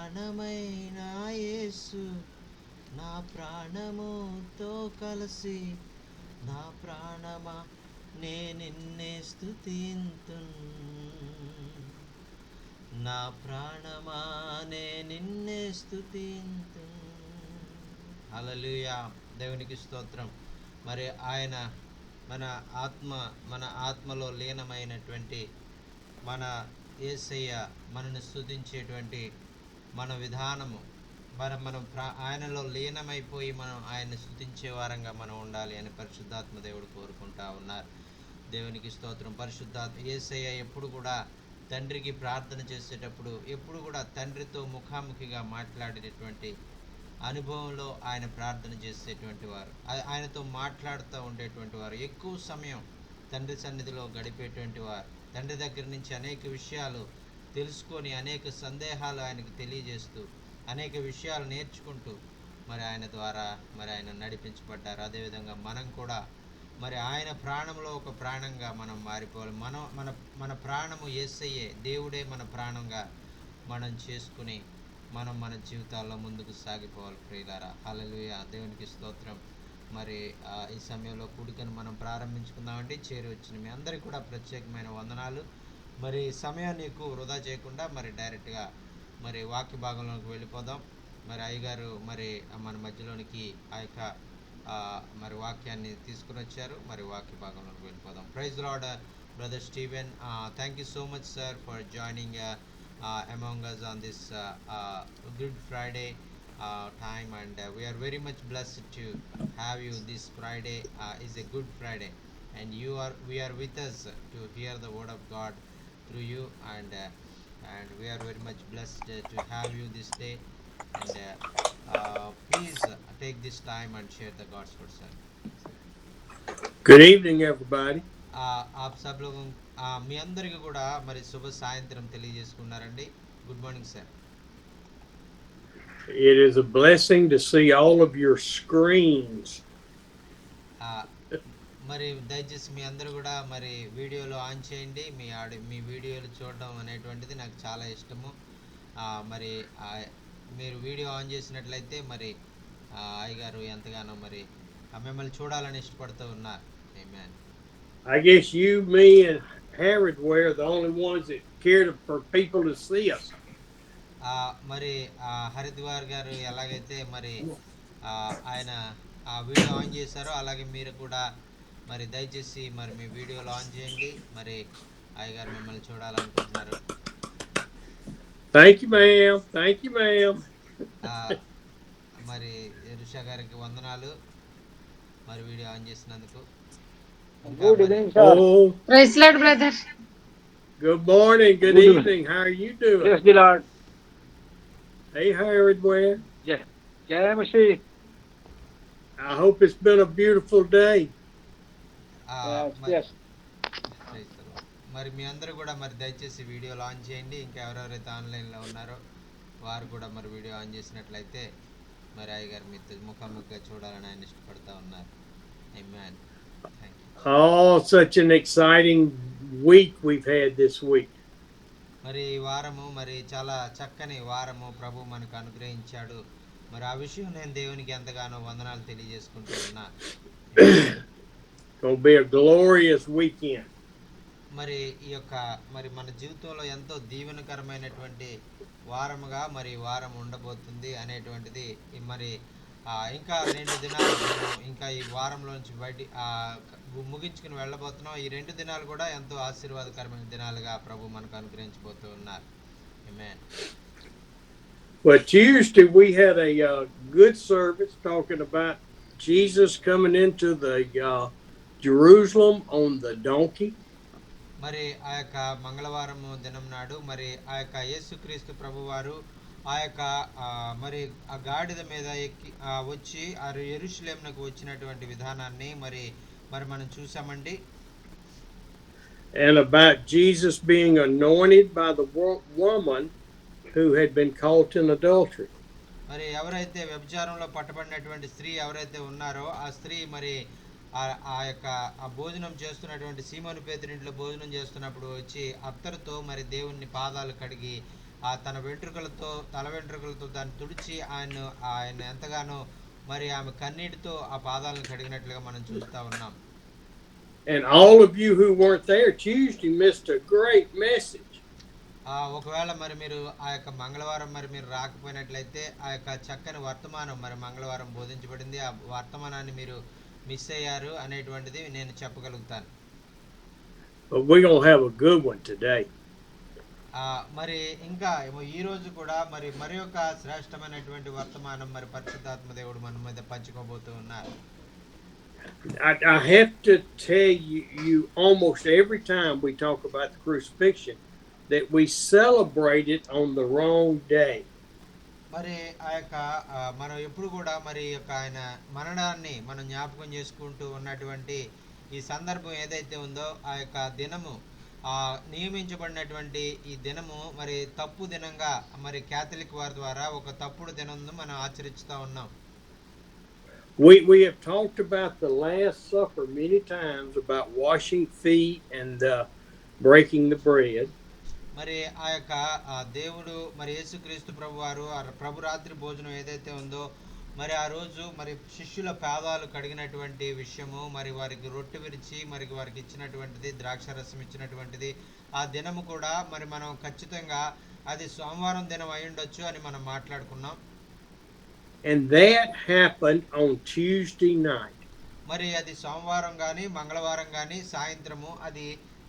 ప్రాణమైన యేసు నా ప్రాణముతో కలిసి నా ప్రాణమా నే నిన్నే స్తుతింతున్ నా ప్రాణమా నే నిన్నే స్తుతింతున్. హల్లెలూయా. దేవునికి స్తోత్రం. మరి ఆయన మన ఆత్మలో లీనమైనటువంటి మన యేసయ్య మనను స్తుతించేటువంటి మన విధానము మనం ఆయనలో లీనమైపోయి మనం ఆయన్ని స్తుతించే వారంగా మనం ఉండాలి అని పరిశుద్ధాత్మ దేవుడు కోరుకుంటా ఉన్నారు. దేవునికి స్తోత్రం. పరిశుద్ధాత్మ యేసయ్య ఎప్పుడు కూడా తండ్రికి ప్రార్థన చేసేటప్పుడు ఎప్పుడు కూడా తండ్రితో ముఖాముఖిగా మాట్లాడినటువంటి అనుభవంలో ఆయన ప్రార్థన చేసేటువంటి వారు, ఆయనతో మాట్లాడుతూ ఉండేటువంటి వారు, ఎక్కువ సమయం తండ్రి సన్నిధిలో గడిపేటువంటి వారు, తండ్రి దగ్గర నుంచి అనేక విషయాలు తెలుసుకొని అనేక సందేహాలు ఆయనకు తెలియజేస్తూ అనేక విషయాలు నేర్చుకుంటూ మరి ఆయన ద్వారా మరి ఆయన నడిపించబడ్డారు. అదేవిధంగా మనం కూడా మరి ఆయన ప్రాణంలో ఒక ప్రాణంగా మనం మారిపోవాలి. మన ప్రాణము యేసయ్యే, దేవుడే మన ప్రాణంగా మనం చేసుకుని మన జీవితాల్లో ముందుకు సాగిపోవాలి ప్రియులారా. హల్లెలూయా. దేవునికి స్తోత్రం. మరి ఈ సమయంలో కూడికను మనం ప్రారంభించుకుందామండి. చేరి వచ్చిన మీ అందరికీ కూడా ప్రత్యేకమైన వందనాలు. మరి సమయాన్ని ఎక్కువ వృధా చేయకుండా మరి డైరెక్ట్గా మరి వాక్య భాగంలోకి వెళ్ళిపోదాం. మరి అయ్యగారు మరి మన మధ్యలోనికి ఆ యొక్క మరి వాక్యాన్ని తీసుకుని వచ్చారు. మరి వాక్య భాగంలోకి వెళ్ళిపోదాం. Praise lord brother Steven. Thank you so much sir for joining among us on this Good Friday time, and we are very much blessed to have you. This Friday is a Good Friday, and we are with us to hear the word of God through you, and we are very much blessed to have you this day, and please take this time and share the God's word, sir. Good evening, everybody. आप सब लोगों మీ అందరికీ కూడా మరి శుభ సాయంత్రం తెలియజేసుకున్నారండి. Good morning sir. It is a blessing to see all of your screens. మరి దయచేసి మీ అందరూ కూడా మరి వీడియోలో ఆన్ చేయండి. మీ వీడియోలు చూడడం అనేటువంటిది నాకు చాలా ఇష్టము. మరి మీరు వీడియో ఆన్ చేసినట్లయితే మరి అయ్యగారు ఎంతగానో మరి మిమ్మల్ని చూడాలని ఇష్టపడుతూ ఉన్నారు. ఆమేన్. I guess you, me, and Harrod were the only ones that cared for people to see us. మరి హరిద్వార్ గారు ఎలాగైతే మరి ఆయన వీడియో ఆన్ చేశారో అలాగే మీరు కూడా మరి దయచేసి మరి మీ వీడియోలో ఆన్ చేయండి. మరి అయ్యగారు మిమ్మల్ని చూడాలనుకుంటున్నారు. Thank you, ma'am. Thank you, ma'am. మరి రుషా గారికి వందనాలు మరి వీడియో ఆన్ చేసినందుకు. Good evening, sir. Oh, Praise Lord, brother. good morning. Good evening. How are you doing? Praise the Lord. Hey, Harrod where? Yes. Jai Masih. I hope it's been a beautiful day. Yes. మరి మీ అందరూ కూడా మరి దయచేసి video on చేయండి. ఇంకా ఎవరెవరైతే ఆన్లైన్లో ఉన్నారో వారు కూడా మరి వీడియో ఆన్ చేసినట్లయితే మరి అయ్యగారు మీతో ముఖాముఖిగా చూడాలని ఆయన ఇష్టపడుతూ ఉన్నారు. Amen. Thank you. Oh, such an exciting week we've had this week. మరి ఈ వారము మరి చాలా చక్కని వారము ప్రభు మనకు అనుగ్రహించాడు. మరి ఆ విషయం నేను దేవునికి ఎంతగానో వందనాలు తెలియజేసుకుంటూ ఉన్నా. Gonna be a glorious weekend. మరి ఈ యొక్క మరి మన జీవితంలో ఎంతో దీవెనకరమైనటువంటి వారముగా మరి వారం ఉండబోతుంది అనేటువంటిది మరి ఇంకా 2 దినాలు ఇంకా ఈ వారంలో నుంచి బయట ముగించుకుని వెళ్ళబోతున్నాం. ఈ 2 దినాలు కూడా ఎంతో ఆశీర్వాదకరమైన దినాలుగా ప్రభు మనకు అనుగ్రహించబోతూ ఉన్నారు. ఆమేన్. Well, Tuesday we had a good service talking about Jesus coming into the Jerusalem on the donkey. మరి ఆ యొక్క మంగళవారం దినం నాడు మరి ఆ యొక్క యేసుక్రీస్తు ప్రభువారు ఆ యొక్క మరి ఆ గాడిద మీద ఎక్కి వచ్చి ఆ యెరూషలేమునకు వచ్చినటువంటి విధానాన్ని మరి మనం చూసామండి. And about Jesus being anointed by the woman who had been caught in adultery. మరి ఎవరైతే వ్యభిచారంలో పట్టబడినటువంటి స్త్రీ ఎవరైతే ఉన్నారో ఆ స్త్రీ మరి ఆ యొక్క ఆ భోజనం చేస్తున్నటువంటి సీమోను పేతురింట్లో భోజనం చేస్తున్నప్పుడు వచ్చి అత్తరుతో మరి దేవుని పాదాలు కడిగి తన వెంట్రుకలతో తల వెంట్రుకలతో దాన్ని తుడిచి ఆయన ఎంతగానో మరి ఆమె కన్నీటితో ఆ పాదాలను కడిగినట్లుగా మనం చూస్తా ఉన్నాం. And all of you who weren't there Tuesday missed a great message. ఒకవేళ మరి మీరు ఆ యొక్క మంగళవారం మరి మీరు రాకపోయినట్లయితే ఆ యొక్క చక్కని వర్తమానం మరి మంగళవారం బోధించబడింది. ఆ వర్తమానాన్ని మీరు మిస్ అయ్యారు అనేటువంటిది నేను చెప్పగలుగుతాను. But we're going to have a good one today. మరి ఇంకా ఈ రోజు కూడా మరి ఒక శ్రేష్టమైనటువంటి వర్తమానం మరి పరిశుద్ధాత్మ దేవుడు మన మీద పంచుకోబోతూ ఉన్నారు. I have to tell you almost every time we talk about the crucifixion that we celebrate it on the wrong day. మరి ఆ యొక్క మనం ఎప్పుడు కూడా మరి యొక్క ఆయన మరణాన్ని మనం జ్ఞాపకం చేసుకుంటూ ఉన్నటువంటి ఈ సందర్భం ఏదైతే ఉందో ఆ యొక్క దినము నియమించబడినటువంటి ఈ దినము మరి తప్పు దినంగా మరి క్యాథలిక్ వారి ద్వారా ఒక తప్పుడు దినం మనం ఆచరిస్తూ ఉన్నాం. We have talked about the Last Supper many times about washing feet and breaking the bread. మరి ఆ యొక్క దేవుడు మరి యేసుక్రీస్తు ప్రభు వారు ప్రభు రాత్రి భోజనం ఏదైతే ఉందో మరి ఆ రోజు మరి శిష్యుల పాదాలు కడిగినటువంటి విషయము మరి వారికి రొట్టె విరిచి మరి వారికి ఇచ్చినటువంటిది ద్రాక్షారసం ఇచ్చినటువంటిది ఆ దినము కూడా మరి మనం ఖచ్చితంగా అది సోమవారం దినం అయి ఉండొచ్చు అని మనం మాట్లాడుకున్నాం. And that happened on Tuesday night. మరి అది సోమవారం కానీ మంగళవారం కానీ సాయంత్రము అది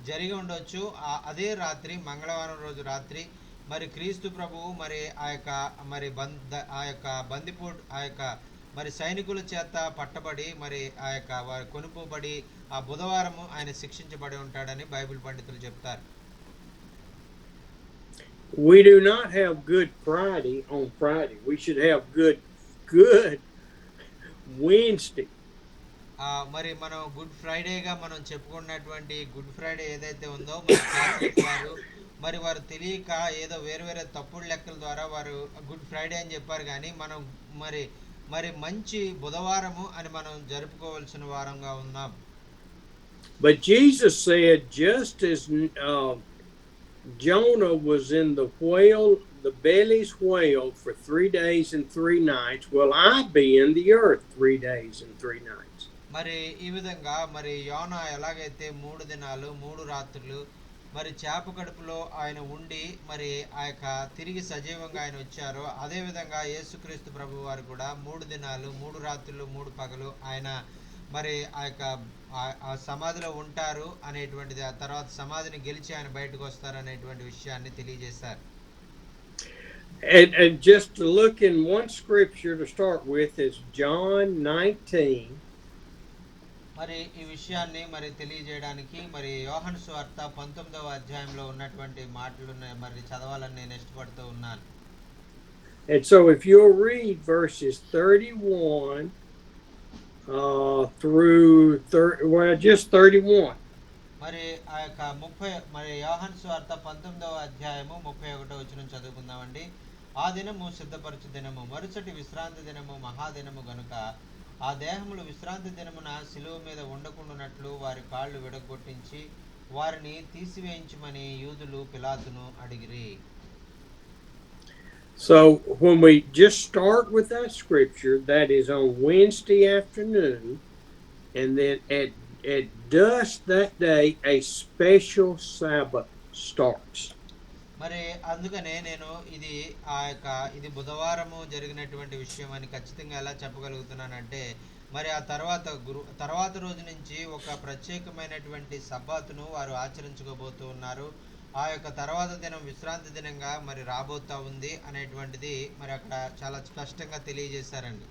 జరిగి ఉండొచ్చు. అదే రాత్రి మంగళవారం రోజు రాత్రి మరి క్రీస్తు ప్రభువు మరి ఆ యొక్క బందిపోటు ఆ యొక్క మరి సైనికుల చేత పట్టబడి మరి ఆ యొక్క వారు కొనుక్కోబడి ఆ బుధవారము ఆయన శిక్షించబడి ఉంటాడని బైబిల్ పండితులు చెప్తారు. We do not have Good Friday on Friday. We should have good Wednesday. మరి మనం గుడ్ ఫ్రైడేగా మనం చెప్పుకున్నటువంటి గుడ్ ఫ్రైడే ఏదైతే ఉందో మరి క్యాథలిక్ వారు మరి వారు తెలియక ఏదో వేరే తప్పుడు లెక్కల ద్వారా వారు గుడ్ ఫ్రైడే అని చెప్పారు. కానీ మనం మరి మంచి బుధవారము అని మనం జరుపుకోవాల్సిన వారంగా ఉన్నాం. But Jesus said, just as Jonah was in the belly's whale for 3 days and 3 nights, will I be in the earth 3 days and 3 nights. మరి ఈ విధంగా మరి యోనా ఎలాగైతే 3 దినాలు 3 రాత్రులు మరి చేప కడుపులో ఆయన ఉండి మరి ఆ యొక్క తిరిగి సజీవంగా ఆయన వచ్చారో అదే విధంగా యేసుక్రీస్తు ప్రభు వారు కూడా 3 దినాలు 3 రాత్రులు 3 పగలు ఆయన మరి ఆ యొక్క ఆ సమాధిలో ఉంటారు అనేటువంటిది, ఆ తర్వాత సమాధిని గెలిచి ఆయన బయటకు వస్తారు అనేటువంటి విషయాన్ని తెలియజేశారు. And just to look in one scripture to start with is John 19. మరి ఈ విషయాన్ని మరి తెలియజేయడానికి మరి యోహాను సువార్త 19వ అధ్యాయంలో ఉన్నటువంటి మాటలు మరి చదవాలని నేను ఇష్టపడుతూ ఉన్నాను. And so if you'll read verses 31 through just 31. మరి ఆ యొక్క 30 మరి యోహాను సువార్త 19వ అధ్యాయము 31వ వచనం చదువుకుందామండి. ఆ దినము సిద్ధపరచు దినము, మరుసటి విశ్రాంతి దినము, మహాదినము గనుక ఆ దేహములు విశ్రాంతి దినమున శిలువ మీద ఉండకుండానట్లు వారి కాళ్ళు విడగొట్టించి వారిని తీసివేయించమని యూదులు పిలాతును అడిగిరి. So when we just start with that scripture, that is on Wednesday afternoon, and then at dusk that day a special Sabbath starts. మరి అందుకనే నేను ఇది బుధవారము జరిగినటువంటి విషయం అని ఖచ్చితంగా ఎలా చెప్పగలుగుతున్నానంటే మరి ఆ తర్వాత రోజు నుంచి ఒక ప్రత్యేకమైనటువంటి సబ్బాతును వారు ఆచరించుకోబోతూ ఉన్నారు. ఆ యొక్క తర్వాత దినం విశ్రాంతి దినంగా మరి రాబోతా ఉంది అనేటువంటిది మరి అక్కడ చాలా స్పష్టంగా తెలియజేశారండి.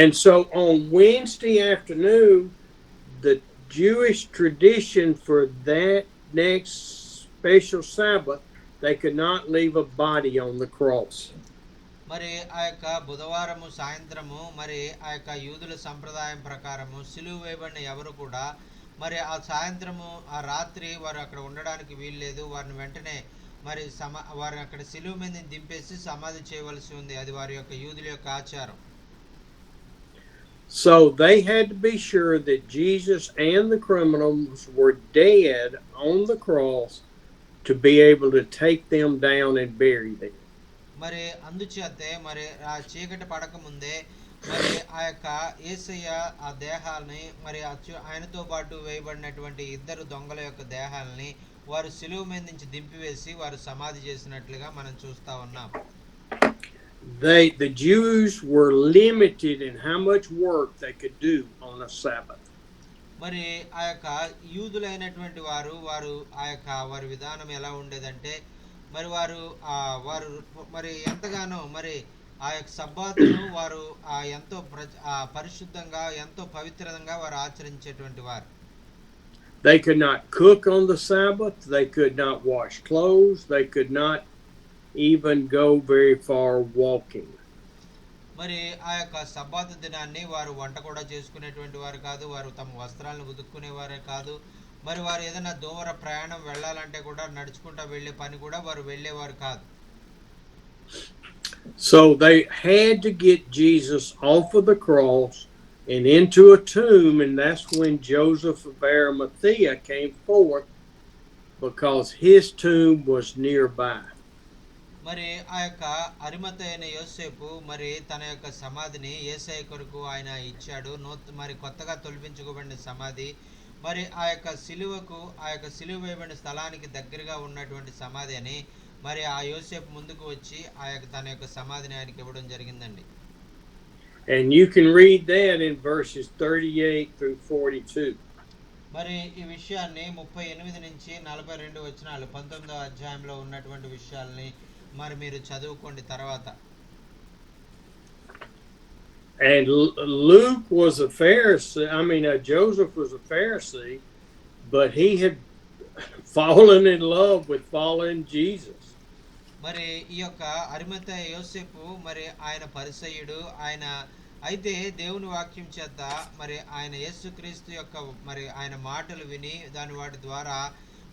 And so on Wednesday afternoon, the Jewish tradition for that next special Sabbath, they could not leave a body on the cross. మరి ఆ యొక్క బుధవారము సాయంత్రము మరి ఆ యొక్క యూదుల సంప్రదాయం ప్రకారము సిలువ వేయబడిన ఎవరు కూడా మరి ఆ సాయంత్రము ఆ రాత్రి వారు అక్కడ ఉండడానికి వీల్లేదు. వారిని వెంటనే మరి వారిని అక్కడ సిలువ మీద దింపేసి సమాధి చేయవలసి ఉంది. అది వారి యొక్క యూదుల యొక్క ఆచారం. So they had to be sure that Jesus and the criminals were dead on the cross to be able to take them down and bury them. మరి అందుచేతే మరి ఆ చీకటి పడక ముందే మరి ఆ యొక్క యేసయ్య ఆ దేహాలని మరి ఆయనతో పాటు వేయబడినటువంటి ఇద్దరు దొంగల యొక్క దేహాలని వారు సిలువ మీద నుంచి దింపివేసి వారు సమాధి చేసినట్లుగా మనం చూస్తా ఉన్నాం. The Jews were limited in how much work they could do on a Sabbath. మరి ఆ యొక్క యూదులైనటువంటి వారు ఆ యొక్క వారి విధానం ఎలా ఉండేదంటే మరి వారు మరి ఎంతగానో మరి ఆ యొక్క సబ్బాతును వారు ఎంతో పరిశుద్ధంగా ఎంతో పవిత్రంగా వారు ఆచరించేటువంటి వారు. They could not cook on the Sabbath. They could not wash clothes. They could not even go very far walking. మరి ఆ యొక్క సబ్బాతు దినాన్ని వారు వంట కూడా చేసుకునేటువంటి వారు కాదు, వారు తమ వస్త్రాలను ఉతుక్కునేవారే కాదు, మరి వారు ఏదైనా దూర ప్రయాణం వెళ్ళాలంటే కూడా నడుచుకుంటూ వెళ్ళే పని కూడా వారు వెళ్ళేవారు కాదు. So they had to get Jesus off of the cross and into a tomb, and that's when Joseph of Arimathea came forth, because his tomb was nearby. మరి ఆ యొక్క అరిమతయి అయిన యోసేపు మరి తన యొక్క సమాధిని యేసయ్య కొరకు ఆయన ఇచ్చాడు. మరి కొత్తగా తొలగించుకోబడిన సమాధి మరి ఆ యొక్క సిలువ వేయబడిన స్థలానికి దగ్గరగా ఉన్నటువంటి సమాధి అని మరి ఆ యోసేపు ముందుకు వచ్చి ఆ యొక్క తన యొక్క సమాధిని ఆయనకి ఇవ్వడం జరిగిందండి. And you can read that in verses 38 through 42. మరి ఈ విషయాన్ని 38 నుంచి 42 వచనాలు 19వ అధ్యాయంలో ఉన్నటువంటి విషయాల్ని మరి మీరు చదువుకోండి తర్వాత. And Luke was a Pharisee. Joseph was a Pharisee, but he had fallen in love with following Jesus. మరి ఈ యొక్క అరిమతయి యోసేపు మరి ఆయన పరిసయ్యుడు, ఆయన అయితే దేవుని వాక్యం చేత మరి ఆయన యేసుక్రీస్తు యొక్క మరి ఆయన మాటలు విని వాటి ద్వారా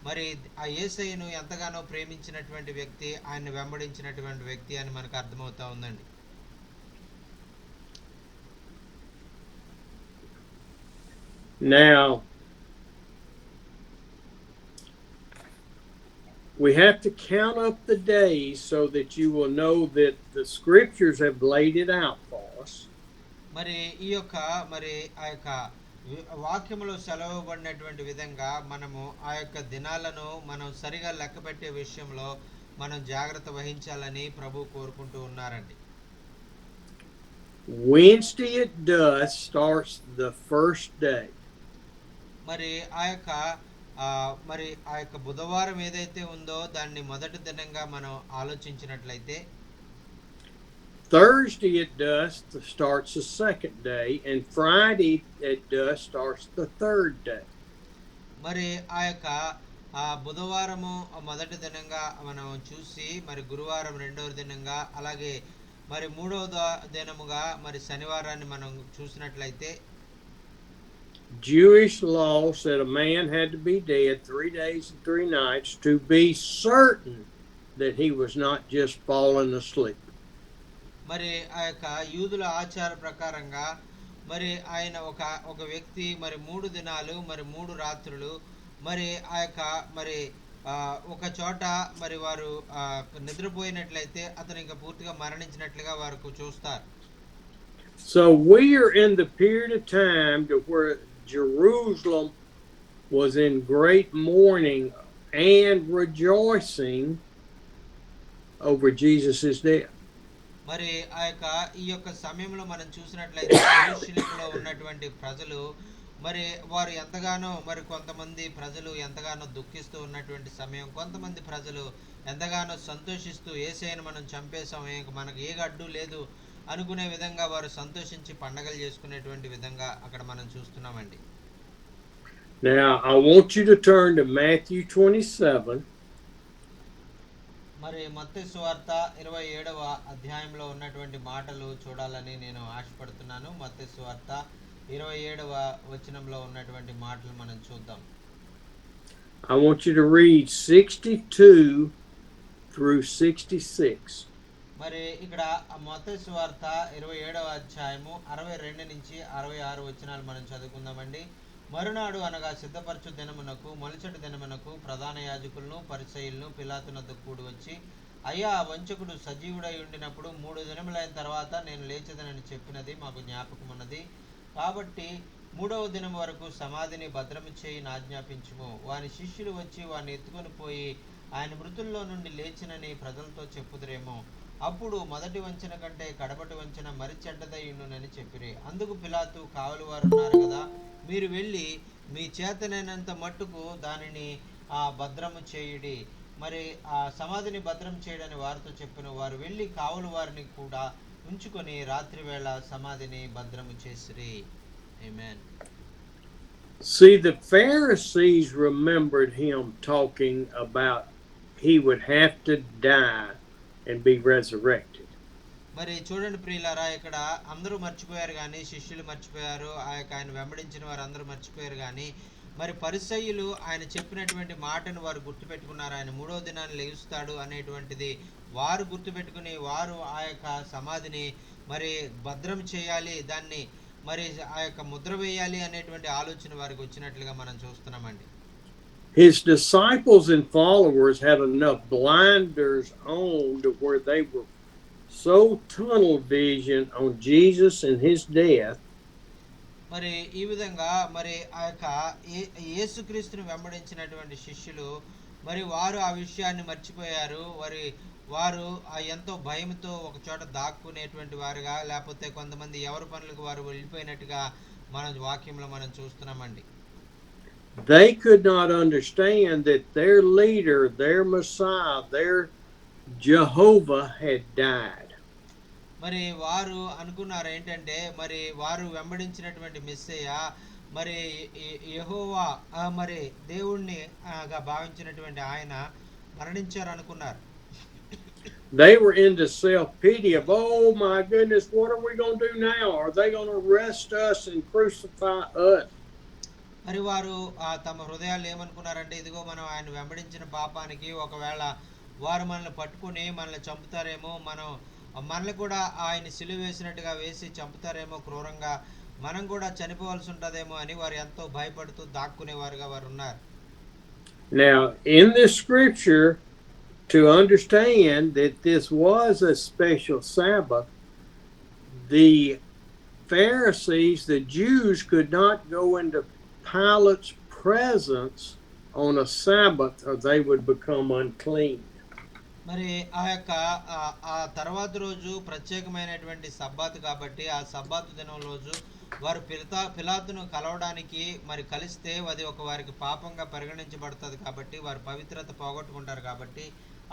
మరి ఆ యేసయ్యను ఎంతగానో ప్రేమించినటువంటి వ్యక్తి, ఆయన వెంబడించినటువంటి వ్యక్తి అని మనకు అర్థమవుతా ఉందండి. Now, we have to count up the days so that you will know that the scriptures have laid it out for us. మరి ఈ యొక్క మరి ఆ యొక్క వాక్యములో సెలవుబడినటువంటి విధంగా మనము ఆ యొక్క దినాలను మనం సరిగా లెక్క పెట్టే విషయంలో మనం జాగ్రత్త వహించాలని ప్రభు కోరుకుంటూ ఉన్నారండి. Wednesday at dusk starts the first day. మరి ఆ యొక్క బుధవారం ఏదైతే ఉందో దాన్ని మొదటి దినంగా మనం ఆలోచించినట్లయితే Thursday at dusk starts the second day, and Friday at dusk starts the third day. మరి ఆ యొక్క బుధవారము మొదటి దినంగా మనం చూసి మరి గురువారం రెండవ దినంగా అలాగే మరి మూడవ దినముగా మరి శనివారాన్ని మనం చూసినట్లయితే Jewish law said a man had to be dead 3 days and 3 nights to be certain that he was not just falling asleep. మరి ఆ యొక్క యూదుల ఆచార ప్రకారంగా మరి ఆయన ఒక వ్యక్తి మరి 3 దినాలు మరి 3 రాత్రులు మరి ఆ యొక్క మరి ఒక చోట మరి వారు నిద్రపోయినట్లయితే అతను ఇంకా పూర్తిగా మరణించినట్లుగా వారు చూస్తారు. So we are in the period of time to where Jerusalem was in great mourning and rejoicing over Jesus' death. మరి ఈ యొక్క సమయంలో మనం చూసినట్లయితే యెరూషలేములో ఉన్నటువంటి ప్రజలు మరి వారు ఎంతగానో మరి కొంతమంది ప్రజలు ఎంతగానో దుఃఖిస్తూ ఉన్నటువంటి సమయం, కొంతమంది ప్రజలు ఎంతగానో సంతోషిస్తూ యేసయ్యను మనం చంపేసాం, మనకు ఏ గడ్డు లేదు అనుకునే విధంగా వారు సంతోషించి పండగలు చేసుకునేటువంటి విధంగా అక్కడ మనం చూస్తున్నామండి. Now I want you to turn to Matthew 27. మరి మత్తయి సువార్త 27వ అధ్యాయంలో ఉన్నటువంటి మాటలు చూడాలని నేను ఆశపడుతున్నాను. మత్తయి సువార్త 27వ వచనంలో ఉన్నటువంటి మాటలు మనం చూద్దాం. I want you to read 62 through 66. మరి ఇక్కడ మత్తయి సువార్త 27వ అధ్యాయము 62 నుంచి 66 వచనాలు మనం చదువుకుందామండి. మరునాడు అనగా సిద్ధపరచు దినమునకు మొలచటి దినమునకు ప్రధాన యాజకులను పరిసయ్యులను పిలాతునొద్దకు కూడి వచ్చి, అయ్యా, ఆ వంచకుడు సజీవుడై ఉండినప్పుడు 3 దినములైన తర్వాత నేను లేచదనని చెప్పినది మాకు జ్ఞాపకమున్నది. కాబట్టి 3వ దినం వరకు సమాధిని భద్రము చేయి ఆజ్ఞాపించుము. వాని శిష్యులు వచ్చి వాని ఎత్తుకొని పోయి ఆయన మృతుల్లో నుండి లేచినని ప్రజలతో చెప్పుదురేమో. అప్పుడు మొదటి వంచన కంటే కడపటి వంచన మరి చెడ్డదై ఉండునని చెప్పిరి. అందుకు పిలాతు, కావలి వారు ఉన్నారు కదా, మీరు వెళ్ళి మీ చేతనైనంత మట్టుకు దానిని భద్రము చేయుడి. మరి ఆ సమాధిని భద్రం చేయడని వారితో చెప్పిన. వారు వెళ్ళి కావలి వారిని కూడా ఉంచుకొని రాత్రి వేళ సమాధిని భద్రము చేసిరి. ఆమేన్. See, the Pharisees remembered him talking about he would have to die and be resurrected. మరి చూడండి ప్రియులారా, ఇక్కడ అందరూ మర్చిపోయారు కానీ, శిష్యులు మర్చిపోయారు, ఆయన వెంబడించిన వారు అందరూ మర్చిపోయారు కానీ, మరి పరిసయ్యులు ఆయన చెప్పినటువంటి మాటను వారు గుర్తుపెట్టుకున్నారు. ఆయన 3వ దినాన్ని లేస్తాడు అనేటువంటిది వారు గుర్తుపెట్టుకుని వారు ఆ యొక్క సమాధిని మరి భద్రం చేయాలి, దాన్ని మరి ఆ యొక్క ముద్ర వేయాలి అనేటువంటి ఆలోచన వారికి వచ్చినట్లుగా మనం చూస్తున్నామండి. His disciples and followers had enough blinders on to where they were so tunnel vision on Jesus and his death. మరి ఈ విధంగా మరి ఆ యొక్క యేసుక్రీస్తుని వెంబడించినటువంటి శిష్యులు మరి వారు ఆ విషయాన్ని మర్చిపోయారు. వారు ఎంతో భయంతో ఒక చోట దాక్కునేటువంటి వారుగా, లేకపోతే కొంతమంది ఎవరి పనులకు వారు వెళ్ళిపోయినట్టుగా మన వాక్యంలో మనం చూస్తున్నామండి. They could not understand that their leader, their Messiah, their Jehovah had died. మరి వారు అనుకున్నారు ఏంటంటే, మరి వారు వెంబడించినటువంటి మెస్సయ్య మరి యెహోవా మరి దేవుణ్ణి భావించినటువంటి ఆయన మరణించారు అనుకున్నారు. They were into self-pity of, oh my goodness, what are we going to do now? Are they going to arrest us and crucify us? మరి వారు తమ హృదయాలు ఏమనుకున్నారంటే, ఇదిగో మనం ఆయన వెంబడించిన పాపానికి ఒకవేళ వారు మనల్ని పట్టుకుని మనల్ని చంపుతారేమో, మనల్ని కూడా ఆయన సిలువ వేసినట్టుగా వేసి చంపుతారేమో క్రూరంగా, మనం కూడా చనిపోవాల్సి ఉంటుందేమో అని వారు ఎంతో భయపడుతూ దాక్కునేవారుగా వారు ఉన్నారు. Now, in this scripture, to understand that this was a special Sabbath, the Pharisees, the Jews, could not go into Pilate's presence on a Sabbath or they would become unclean. మరి ఆ యొక్క ఆ తర్వాత రోజు ప్రత్యేకమైనటువంటి సబ్బాతు కాబట్టి, ఆ సబ్బాతు దినం రోజు వారు పిలాతును కలవడానికి మరి కలిస్తే అది ఒక వారికి పాపంగా పరిగణించబడుతుంది కాబట్టి వారు పవిత్రత పోగొట్టుకుంటారు. కాబట్టి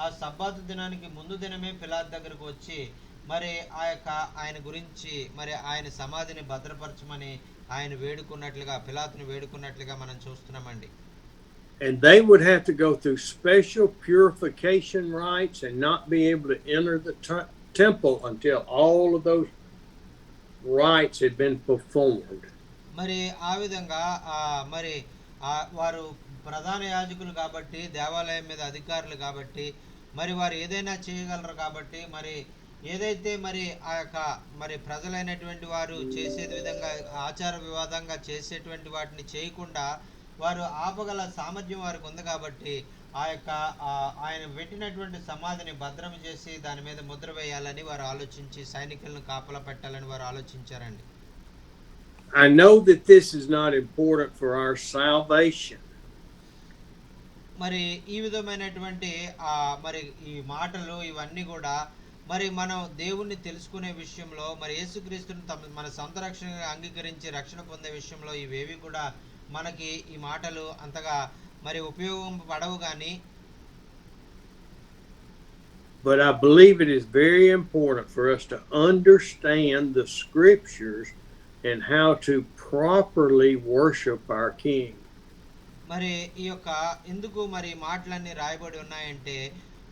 ఆ సబ్బాతు దినానికి ముందు దినమే పిలాతు దగ్గరకు వచ్చి మరి ఆ యొక్క ఆయన గురించి మరి ఆయన సమాధిని భద్రపరచమని ఆయన వేడుకున్నట్లుగా, పిలాతును వేడుకున్నట్లుగా మనం చూస్తున్నామండి. And they would have to go through special purification rites and not be able to enter the temple until all of those rites had been performed. మరి ఆ విధంగా మరి వారు ప్రధాన యాజకులు కాబట్టి, దేవాలయం మీద అధికారులు కాబట్టి, మరి వారు ఏదైనా చేయగలరు కాబట్టి, మరి ఏదైతే మరి ఆ యొక్క మరి ప్రజలైనటువంటి వారు చేసేది విధంగా ఆచార వివాదంగా చేసేటువంటి వాటిని చేయకుండా వారు ఆపగల సామర్థ్యం వారికి ఉంది కాబట్టి ఆ యొక్క ఆయన పెట్టినటువంటి సమాధిని భద్రం చేసి దాని మీద ముద్ర వేయాలని వారు ఆలోచించి సైనికులను కాపలా పెట్టాలని వారు ఆలోచించారండి. I know that this is not important for our salvation. మరి ఈ విధమైనటువంటి మరి ఈ మాటలు ఇవన్నీ కూడా మరి మనం దేవుణ్ణి తెలుసుకునే విషయంలో, మరి యేసుక్రీస్తుని మన సొంత రక్షణగా అంగీకరించి రక్షణ పొందే విషయంలో ఇవేవి కూడా మనకి ఈ మాటలు అంతగా మరి ఉపయోగపడవు కానీ, but I believe it is very important for us to understand the scriptures and how to properly worship our King. మరి ఈ యొక్క ఎందుకు మరి మాటలన్నీ రాయబడి ఉన్నాయంటే,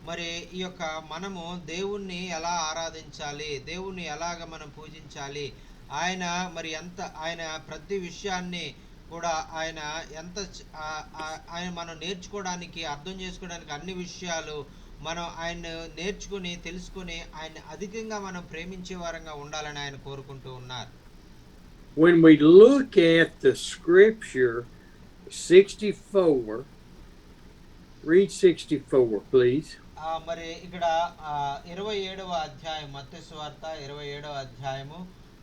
మరి ఈ యొక్క మనము దేవుణ్ణి ఎలా ఆరాధించాలి, దేవుణ్ణి ఎలాగ మనం పూజించాలి, ఆయన మరి ఆయన ప్రతి విషయాన్ని కూడా ఆయన మనం నేర్చుకోవడానికి, అర్థం చేసుకోవడానికి అన్ని విషయాలు మనం ఆయన నేర్చుకుని తెలుసుకుని ఆయన అధికంగా మనం ప్రేమించే వారంగా ఉండాలని ఆయన కోరుకుంటూ ఉన్నారు. when we look at the scripture 64, read 64, please. మరి ఇక్కడ 27వ అధ్యాయం మత్తయి సువార్త 27వ అధ్యాయము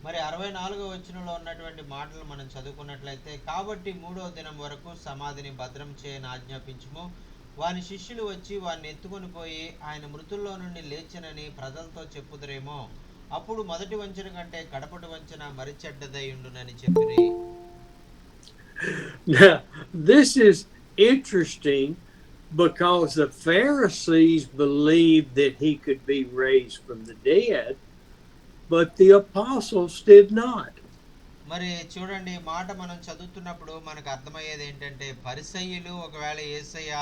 మరి 64వ వచనంలో ఉన్నటువంటి మాటలు మనం చదువుకున్నట్లయితే, కాబట్టి 3వ దినం వరకు సమాధిని భద్రం చేయని ఆజ్ఞాపించుము. వాని శిష్యులు వచ్చి వారిని ఎత్తుకొని పోయి ఆయన మృతుల్లో నుండి లేచెనని ప్రజలతో చెప్పుదురేమో. అప్పుడు మొదటి వంచన కంటే కడపటి వంచన మరి చెడ్డదై ఉండునని చెప్పిరి. Now, this is interesting because the Pharisees believed that he could be raised from the dead, but the apostles did not. మరి చూడండి, మాట మనం చదువుతున్నప్పుడు మనకు అర్థమయ్యేది ఏంటంటే, పరిసయ్యులు ఒకవేళ యేసయ్య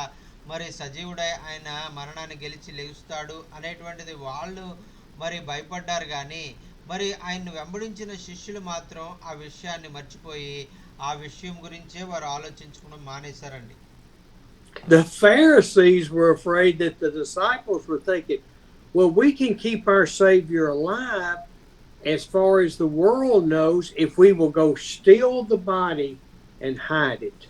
మరి సజీవుడై ఆయన మరణాన్ని గెలిచి లెగుస్తాడు అనేటువంటిది వాళ్ళు మరి భయపడ్డారు, కానీ మరి ఆయన్ని వెంబడించిన శిష్యులు మాత్రం ఆ విషయాన్ని మర్చిపోయి ఆ విషయం గురించే వారు ఆలోచించుకోవడం మానేశారండి. The Pharisees were afraid that the disciples were thinking, well, we can keep our Savior alive as far as the world knows if we will go steal the body and hide it.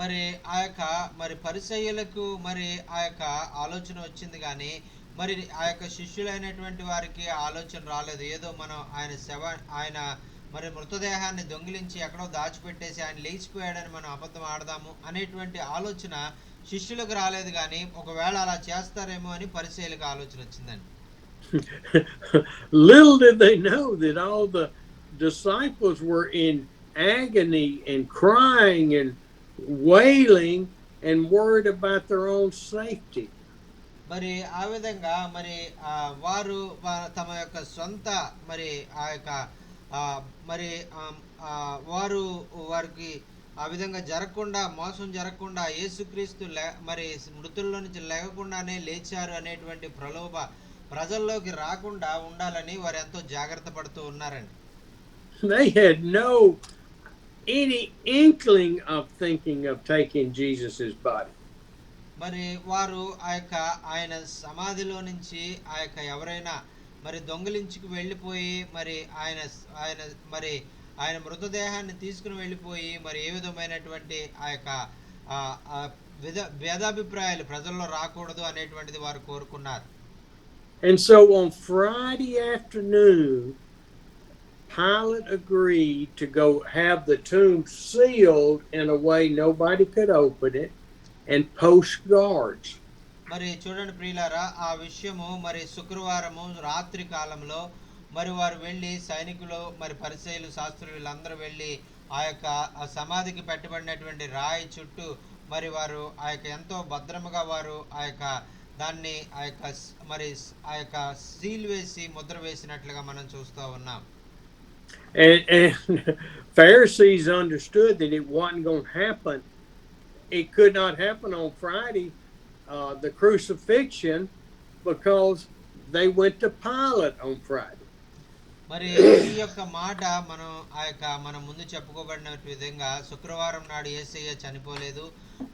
మరి ఆ యొక్క మరి పరిసయ్యులకు మరి ఆ యొక్క ఆలోచన వచ్చింది, కానీ మరి ఆ యొక్క శిష్యులైనటువంటి వారికి ఆలోచన రాలేదు. ఏదో మనం ఆయన మరి మృతదేహాన్ని దొంగిలించి ఎక్కడో దాచిపెట్టేసి ఆయన లేచిపోయాడని మనం అబద్ధం ఆడదాము అనేటువంటి ఆలోచన శిష్యులకు రాలేదు, కానీ ఒకవేళ అలా చేస్తారేమో అని పరిసయ్యులకు ఆలోచన వచ్చిందండి. Little did they know that all the disciples were in agony and crying and wailing and worried about their own safety. మరి ఆ విధంగా మరి వారు తమ యొక్క సొంత మరి ఆ యొక్క మరి వారికి ఆ విధంగా జరగకుండా, మోసం జరగకుండా, యేసుక్రీస్తు మరి మృతుల్లో నుంచి లేకుండానే లేచారు అనేటువంటి ప్రలోభ ప్రజల్లోకి రాకుండా ఉండాలని వారు ఎంతో జాగ్రత్త పడుతూ ఉన్నారండి. They had any inkling of thinking of taking Jesus's body. మరి వారు ఆ యొక్క ఆయన సమాధిలో నుంచి ఆ యొక్క ఎవరైనా మరి దొంగిలించుకు వెళ్ళిపోయి మరి ఆయన మృతదేహాన్ని తీసుకుని వెళ్ళిపోయి మరి ఏ విధమైనటువంటి ఆ యొక్క భేదాభిప్రాయాలు ప్రజల్లో రాకూడదు అనేటువంటిది వారు కోరుకున్నారు. And so on Friday afternoon, Pilate agreed to go have the tomb sealed in a way nobody could open it and post guards. మరి చూడండి ప్రియులారా, ఆ విషయము మరి శుక్రవారము రాత్రి కాలంలో మరి వారు వెళ్ళి సైనికులు మరి పరిసయ్యులు శాస్త్రులు వీళ్ళందరూ వెళ్ళి ఆ యొక్క సమాధికి పెట్టబడినటువంటి రాయి చుట్టూ మరి వారు ఆ యొక్క ఎంతో భద్రముగా వారు ఆ యొక్క దాన్ని ఆ యొక్క సీల్ వేసి ముద్ర వేసినట్లుగా మనం చూస్తూ ఉన్నాం. And Pharisees understood that it wasn't going to happen. It could not happen on Friday, the crucifixion, because they went to Pilate on Friday. మరి ఈ యొక్క మాట మనం ముందు చెప్పుకోబడిన విధంగా శుక్రవారం నాడు యేసయ్య చనిపోలేదు.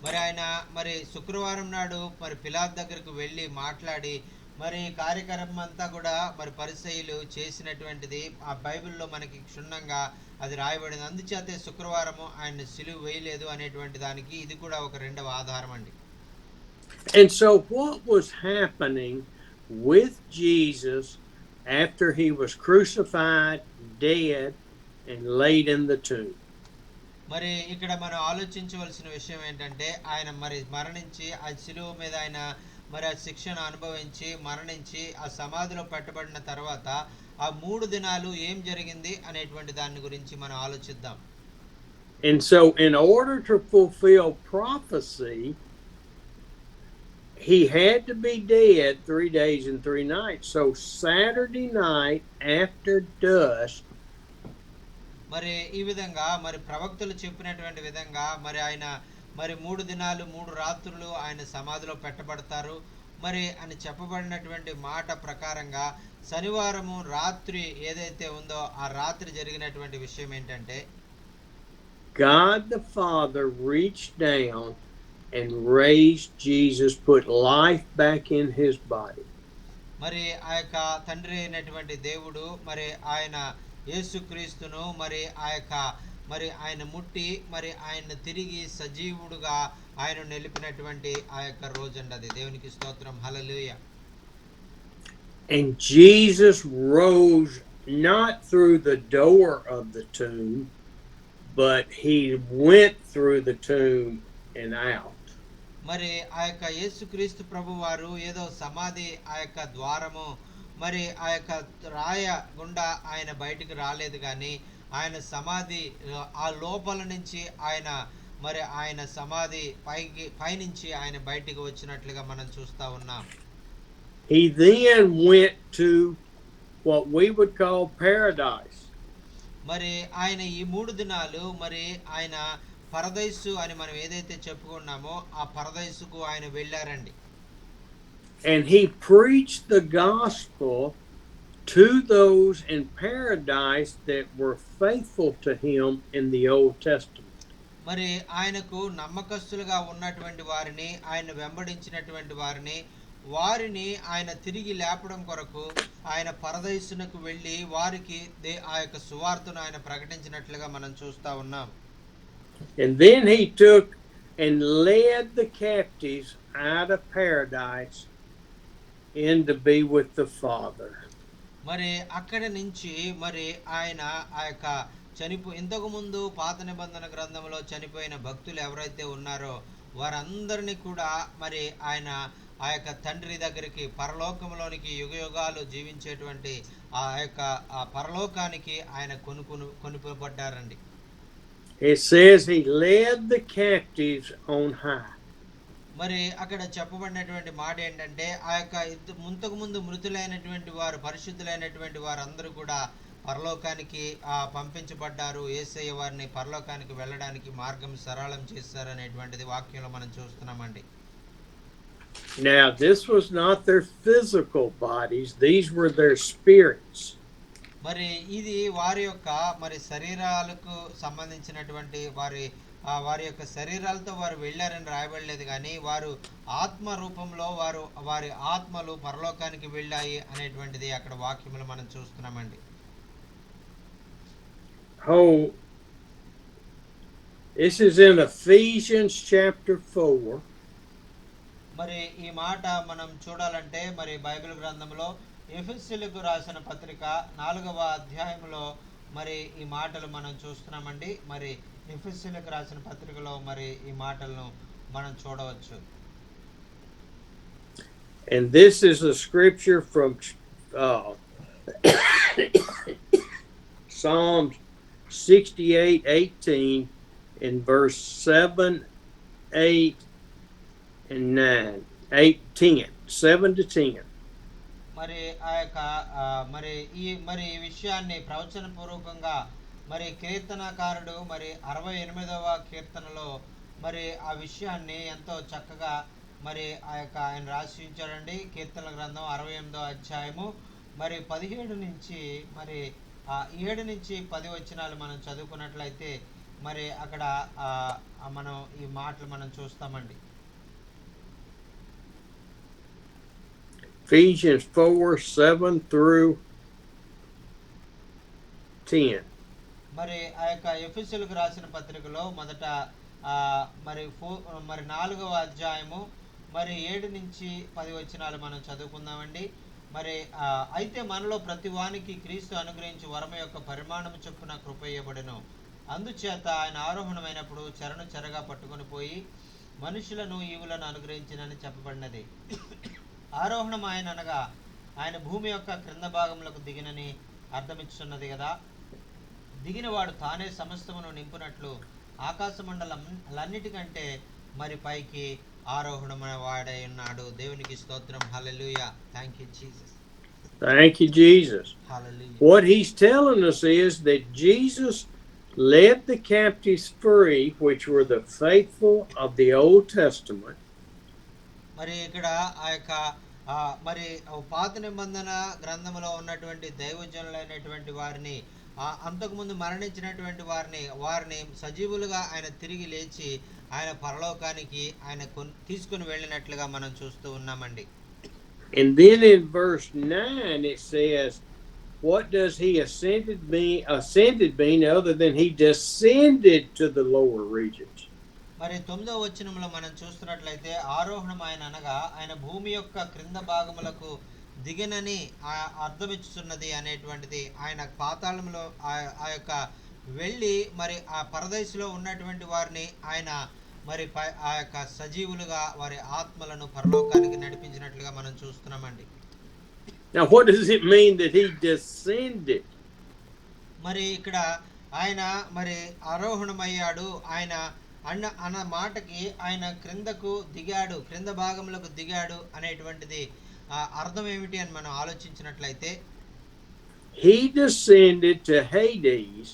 మరి ఆయన మరి శుక్రవారం నాడు మరి పిలాతు దగ్గరకు వెళ్ళి మాట్లాడి మరి కార్యక్రమం అంతా కూడా మరి పరిసయ్యులు చేసినటువంటిది ఆ బైబిల్లో మనకి క్షుణ్ణంగా అది రాయబడింది. అందుచేతే శుక్రవారము ఆయన సిలువ వేయలేదు అనేటువంటి దానికి ఇది కూడా ఒక రెండవ ఆధారం అండి. And so what was happening with Jesus after he was crucified, dead, and laid in the tomb? మరి ఇక్కడ మనం ఆలోచించవలసిన విషయం ఏంటంటే, ఆయన మరి మరణించి ఆ శిలువ మీద ఆయన మరి ఆ శిక్షను అనుభవించి మరణించి ఆ సమాధిలో పెట్టబడిన తర్వాత ఆ 3 దినాలు ఏం జరిగింది అనేటువంటి దాని గురించి మనం ఆలోచిద్దాం. And so in order to fulfill prophecy, he had to be dead 3 days and 3 nights. So Saturday night after dusk, మరి ఈ విధంగా మరి ప్రవక్తలు చెప్పినటువంటి విధంగా మరి ఆయన మరి 3 దినాలు 3 రాత్రులు ఆయన సమాధిలో పెట్టబడతారు. మరి అని చెప్పబడినటువంటి మాట ప్రకారంగా శనివారము రాత్రి ఏదైతే ఉందో ఆ రాత్రి జరిగినటువంటి విషయం ఏంటంటే, God the Father reached down and raised Jesus, put life back in his body. మరి ఆ యొక్క తండ్రి అయినటువంటి దేవుడు మరి ఆయన యేసుక్రీస్తును మరి ఆ యొక్క మరి ఆయన ముట్టి మరి ఆయన తిరిగి సజీవుడుగా ఆయన నిలిపినటువంటి ఆ యొక్క రోజండి అది. దేవునికి స్తోత్రం. హల్లెలూయా. And Jesus rose not through the door of the tomb, but he went through the tomb and out. మరి ఆ యొక్క యేసుక్రీస్తు ప్రభు వారు ఏదో సమాధి ఆ యొక్క ద్వారము మరి ఆ యొక్క రాయ గుండా ఆయన బయటికి రాలేదు, కానీ ఆయన సమాధి ఆ లోపల నుంచి ఆయన మరి ఆయన సమాధి పైనుంచి ఆయన బయటికి వచ్చినట్లుగా మనం చూస్తా ఉన్నాం. He then went to what we would call paradise. మరి ఆయన ఈ 3 దినాలు మరి ఆయన పరదైసు అని మనం ఏదైతే చెప్పుకున్నామో ఆ పరదైసుకు ఆయన వెళ్ళారండి. And he preached the gospel to those in paradise that were faithful to him in the Old Testament. మరి ఆయనకు నమ్మకస్తులుగా ఉన్నటువంటి వారిని, ఆయన వెంబడించినటువంటి వారిని ఆయన తిరిగి లేపడం కొరకు ఆయన పరదైసునకు వెళ్ళి వారికి ఆ యొక్క సువార్తను ఆయన ప్రకటించినట్లుగా మనం చూస్తా ఉన్నాం. And then he took and led the captives out of paradise in to be with the Father. మరి అక్కడి నుంచి మరి ఆయన ఆ యొక్క ఇంతకు ముందు పాత నిబంధన గ్రంథంలో చనిపోయిన భక్తులు ఎవరైతే ఉన్నారో వారందరినీ కూడా మరి ఆయన ఆ యొక్క తండ్రి దగ్గరికి పరలోకంలోనికి యుగయుగాలు జీవించేటువంటి ఆ యొక్క ఆ పరలోకానికి ఆయన కొనుపబడ్డారండి. It says he led the captives on high. మరి అక్కడ చెప్పబడినటువంటి మాట ఏంటంటే ఆ యొక్క ఇంతకు ముందు మృతులైనటువంటి వారు, పరిశుద్ధులైనటువంటి వారందరూ కూడా పరలోకానికి పంపించబడ్డారు. యేసయ్య వారిని పరలోకానికి వెళ్ళడానికి మార్గం సరళం చేశారనేటువంటిది వాక్యంలో మనం చూస్తున్నామండి. Now this was not their physical bodies, these were their spirits. మరి ఇది వారి యొక్క మరి శరీరాలకు సంబంధించినటువంటి వారి యొక్క శరీరాలతో వారు వెళ్ళారని రాయబడలేదు, కానీ వారు ఆత్మ రూపంలో వారి ఆత్మలు పరలోకానికి వెళ్ళాయి అనేటువంటిది అక్కడ వాక్యములు మనం చూస్తున్నామండి. Oh, this is in Ephesians chapter 4. మరి ఈ మాట మనం చూడాలంటే మరి బైబిల్ గ్రంథంలో ఎఫెసీయులకు రాసిన పత్రిక 4వ అధ్యాయంలో మరి ఈ మాటలు మనం చూస్తున్నామండి. మరి ఎఫెసీయులకు రాసిన పత్రికలో మరి ఈ మాటలను మనం చూడవచ్చు. And this is a scripture from Psalms 68:18 in verse 7, 8, and 9. 8, 10. 7 to 10. మరి ఆ యొక్క మరి ఈ విషయాన్ని ప్రవచన పూర్వకంగా మరి కీర్తనకారుడు మరి 68వ కీర్తనలో మరి ఆ విషయాన్ని ఎంతో చక్కగా మరి ఆ యొక్క ఆయన రాసి ఉంచాడండి. కీర్తనల గ్రంథం 68వ అధ్యాయము మరి 17 నుంచి మరి 7 నుంచి 10 వచనాలు మనం చదువుకున్నట్లయితే మరి అక్కడ మనం ఈ మాటలు మనం చూస్తామండి. Ephesians 4:7 through 10. మరి ఆ యొక్క ఎఫెసీయులకు రాసిన పత్రికలో మొదట మరి 4వ అధ్యాయము మరి 7 నుంచి 10 వచనాలు మనం చదువుకుందామండి. మరి అయితే మనలో ప్రతి వానికి క్రీస్తు అనుగ్రహించి వరమ యొక్క పరిమాణము చొప్పున కృప ఇవ్వబడెను. అందుచేత ఆయన ఆరోహణమైనప్పుడు చెరగా పట్టుకొని పోయి మనుషులను ఈవులను అనుగ్రహించినని చెప్పబడినది. ఆరోహణం ఆయన అనగా ఆయన భూమి యొక్క క్రింద భాగములకు దిగినని అర్థమిస్తున్నది కదా. దిగినవాడు తానే సమస్తమును నింపునట్లు ఆకాశ మండలన్నిటికంటే మరి పైకి ఆరోహణమైన వాడై ఉన్నాడు. దేవునికి స్తోత్రం. Hallelujah. Thank you Jesus. Thank you, Jesus. Hallelujah. What he's telling us is that Jesus led the captives free, which were the faithful of the Old Testament. మరి ఇక్కడ ఆ యొక్క మరి పాత నిబంధన గ్రంథంలో ఉన్నటువంటి దైవజనులైనటువంటి వారిని, అంతకుముందు మరణించినటువంటి వారిని సజీవులుగా ఆయన తిరిగి లేచి ఆయన పరలోకానికి ఆయన తీసుకుని వెళ్ళినట్లుగా మనం చూస్తూ ఉన్నామండి. And then in verse 9 it says, what does he ascended mean other than he descended to the lower regions? మరి 9వ వచనంలో మనం చూస్తున్నట్లయితే ఆరోహణం ఆయన అనగా ఆయన భూమి యొక్క క్రింద భాగములకు దిగినని అర్థమిచ్చుతున్నది అనేటువంటిది. ఆయన పాతాళంలో ఆ యొక్క వెళ్ళి మరి ఆ పరదేశంలో ఉన్నటువంటి వారిని ఆయన మరి ఆ యొక్క సజీవులుగా వారి ఆత్మలను పరలోకానికి నడిపించినట్లుగా మనం చూస్తున్నామండి. Now what does it mean that he descended? మరి ఇక్కడ ఆయన మరి ఆరోహణమయ్యాడు, ఆయన అన్న మాటకి ఆయన క్రిందకు దిగాడు, క్రింద భాగంలోకి దిగాడు అనేటువంటిది అర్థం ఏమిటి అని మనం ఆలోచించినట్లయితే, he descended to Hades,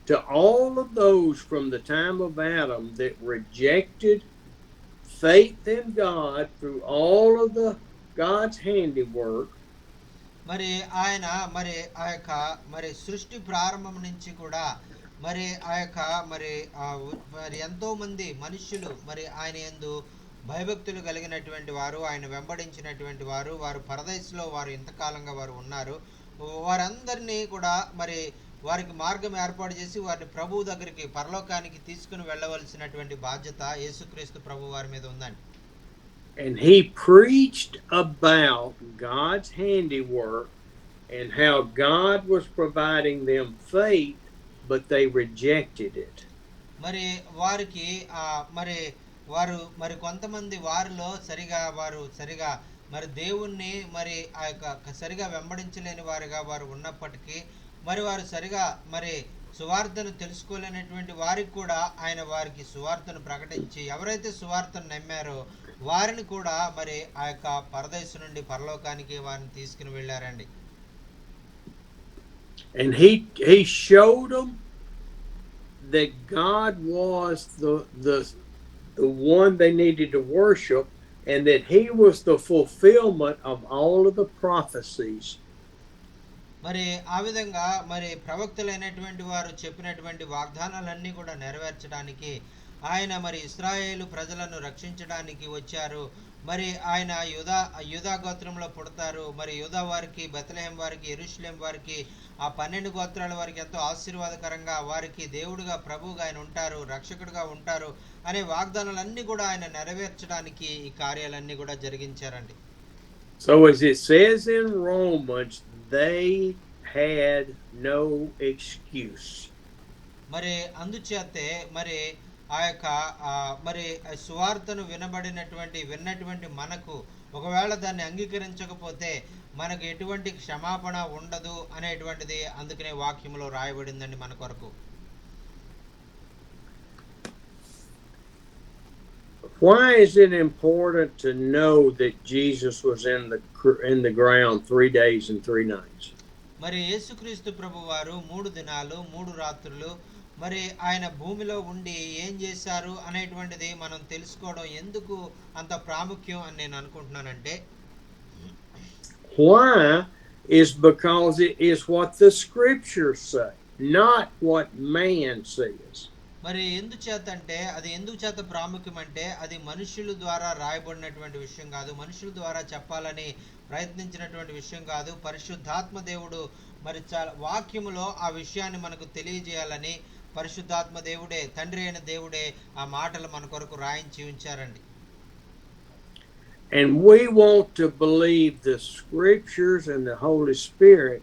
to all of those from the time of Adam that rejected faith in God through all of the God's handiwork. మరి ఆయన మరి ఆ యొక్క మరి సృష్టి ప్రారంభం నుంచి కూడా మరి ఆ యొక్క మరి ఎంతో మంది మనుష్యులు మరి ఆయన యందు భయభక్తులు కలిగినటువంటి వారు, ఆయన వెంబడించినటువంటి వారు, వారు పరదేశంలో వారు ఇంతకాలంగా వారు ఉన్నారు. వారందరినీ కూడా మరి వారికి మార్గం ఏర్పాటు చేసి వారిని ప్రభువు దగ్గరికి పరలోకానికి తీసుకుని వెళ్ళవలసినటువంటి బాధ్యత యేసుక్రీస్తు ప్రభు వారి మీద ఉందండి. And he preached about God's handiwork and how God was providing them faith, but they rejected it. మరి వారికి మరి కొంతమంది వారిలో సరిగా మరి దేవుణ్ణి మరి ఆ యొక్క సరిగా వెంబడించలేని వారిగా వారు ఉన్నప్పటికీ, మరి వారు సరిగా మరి సువార్తను తెలుసుకోలేనటువంటి వారికి కూడా ఆయన వారికి సువార్తను ప్రకటించి, ఎవరైతే సువార్తను నమ్మారో వారిని కూడా మరి ఆ యొక్క పరదేశం నుండి పరలోకానికి వారిని తీసుకుని వెళ్ళారండి. And he showed them that God was the one they needed to worship, and that he was the fulfillment of all of the prophecies. మరి ఆ విధంగా మరి ప్రవక్తలైనటువంటి వారు చెప్పినటువంటి వాగ్దానాలన్నీ కూడా నెరవేర్చడానికి ఆయన మరి ఇశ్రాయేలు ప్రజలను రక్షించడానికి వచ్చారు. మరి ఆయన యూదా గోత్రంలో పుడతారు. మరి యూదా వారికి, బెత్లెహేం వారికి, యెరూషలేం వారికి, ఆ 12 గోత్రాల వారికి ఎంతో ఆశీర్వాదకరంగా వారికి దేవుడుగా, ప్రభువుగా ఆయన ఉంటారు, రక్షకుడుగా ఉంటారు అనే వాగ్దానాలన్నీ కూడా ఆయన నెరవేర్చడానికి ఈ కార్యాలన్నీ కూడా జరిగించారండి. So as it says in Romans, they had no excuse. మరి అందుచేతే మరి ఆ యొక్క మరి సువార్తను విన్నటువంటి మనకు ఒకవేళ దాన్ని అంగీకరించకపోతే మనకు ఎటువంటి క్షమాపణ ఉండదు అనేటువంటిది అందుకనే వాక్యంలో రాయబడిందండి మన కొరకు. Why is it important to know that Jesus was in the ground 3 days and 3 nights? మరి యేసుక్రీస్తు ప్రభువారు 3 దినాలు 3 రాత్రులు మరి ఆయన భూమిలో ఉండి ఏం చేశారు అనేటువంటిది మనం తెలుసుకోవడం ఎందుకు అంత ప్రాముఖ్యం అని నేను అనుకుంటున్నానంటే, why is because it is what the scriptures say, not what man says. మరి ఎందుచేత అంటే అది ఎందుచేత ప్రాముఖ్యం అంటే అది మనుషుల ద్వారా రాయబడినటువంటి విషయం కాదు, మనుషుల ద్వారా చెప్పాలని ప్రయత్నించినటువంటి విషయం కాదు. పరిశుద్ధాత్మ దేవుడు మరి వాక్యములో ఆ విషయాన్ని మనకు తెలియజేయాలని పరిశుద్ధాత్మ దేవుడే, తండ్రి అయిన దేవుడే ఆ మాటలు మన కొరకు రాయించి ఉంచారండి. And we want to believe the scriptures and the Holy Spirit,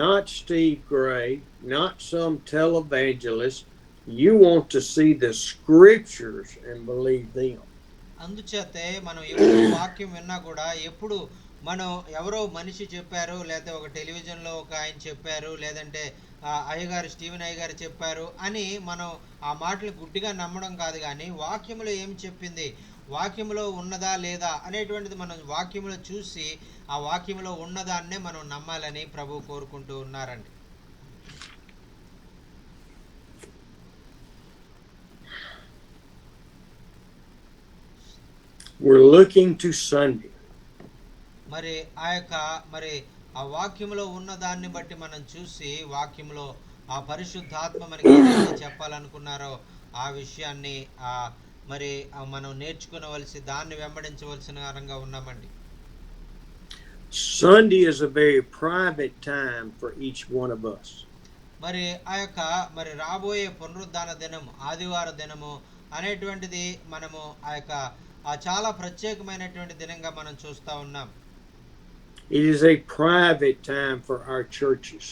not Steve Gray, not some televangelist. You want to see the scriptures and believe them. అందుచేతే మనం ఎప్పుడు వాక్యం విన్నా కూడా ఎప్పుడు మనం ఎవరో మనిషి చెప్పారు, లేదా ఒక టెలివిజన్లో ఒక ఆయన చెప్పారు, లేదంటే అయ్యగారు స్టీవెన్ అయ్యగారు చెప్పారు అని మనం ఆ మాటలు గుడ్డిగా నమ్మడం కాదు, కానీ వాక్యములో ఏం చెప్పింది, వాక్యములో ఉన్నదా లేదా అనేటువంటిది మనం వాక్యములో చూసి ఆ వాక్యములో ఉన్నదాన్నే మనం నమ్మాలని ప్రభు కోరుకుంటూ ఉన్నారండి. We're looking to Sunday. మరి ఆ యొక్క మరి ఆ వాక్యములో ఉన్నదాన్ని బట్టి మనం చూసి వాక్యములో ఆ పరిశుద్ధాత్మ మనకి ఏదైతే చెప్పాలనుకున్నారో ఆ విషయాన్ని మనం నేర్చుకోవలసి దాన్ని వెంబడించవలసిన వారంగా ఉన్నామండి. Sunday is a very private time for each one of us. మరి ఆ యొక్క మరి రాబోయే పునరుద్ధాన దినము ఆదివార దినము అనేటువంటిది మనము ఆ యొక్క చాలా ప్రత్యేకమైనటువంటి దినంగా మనం చూస్తూ ఉన్నాం. It is a private time for our churches.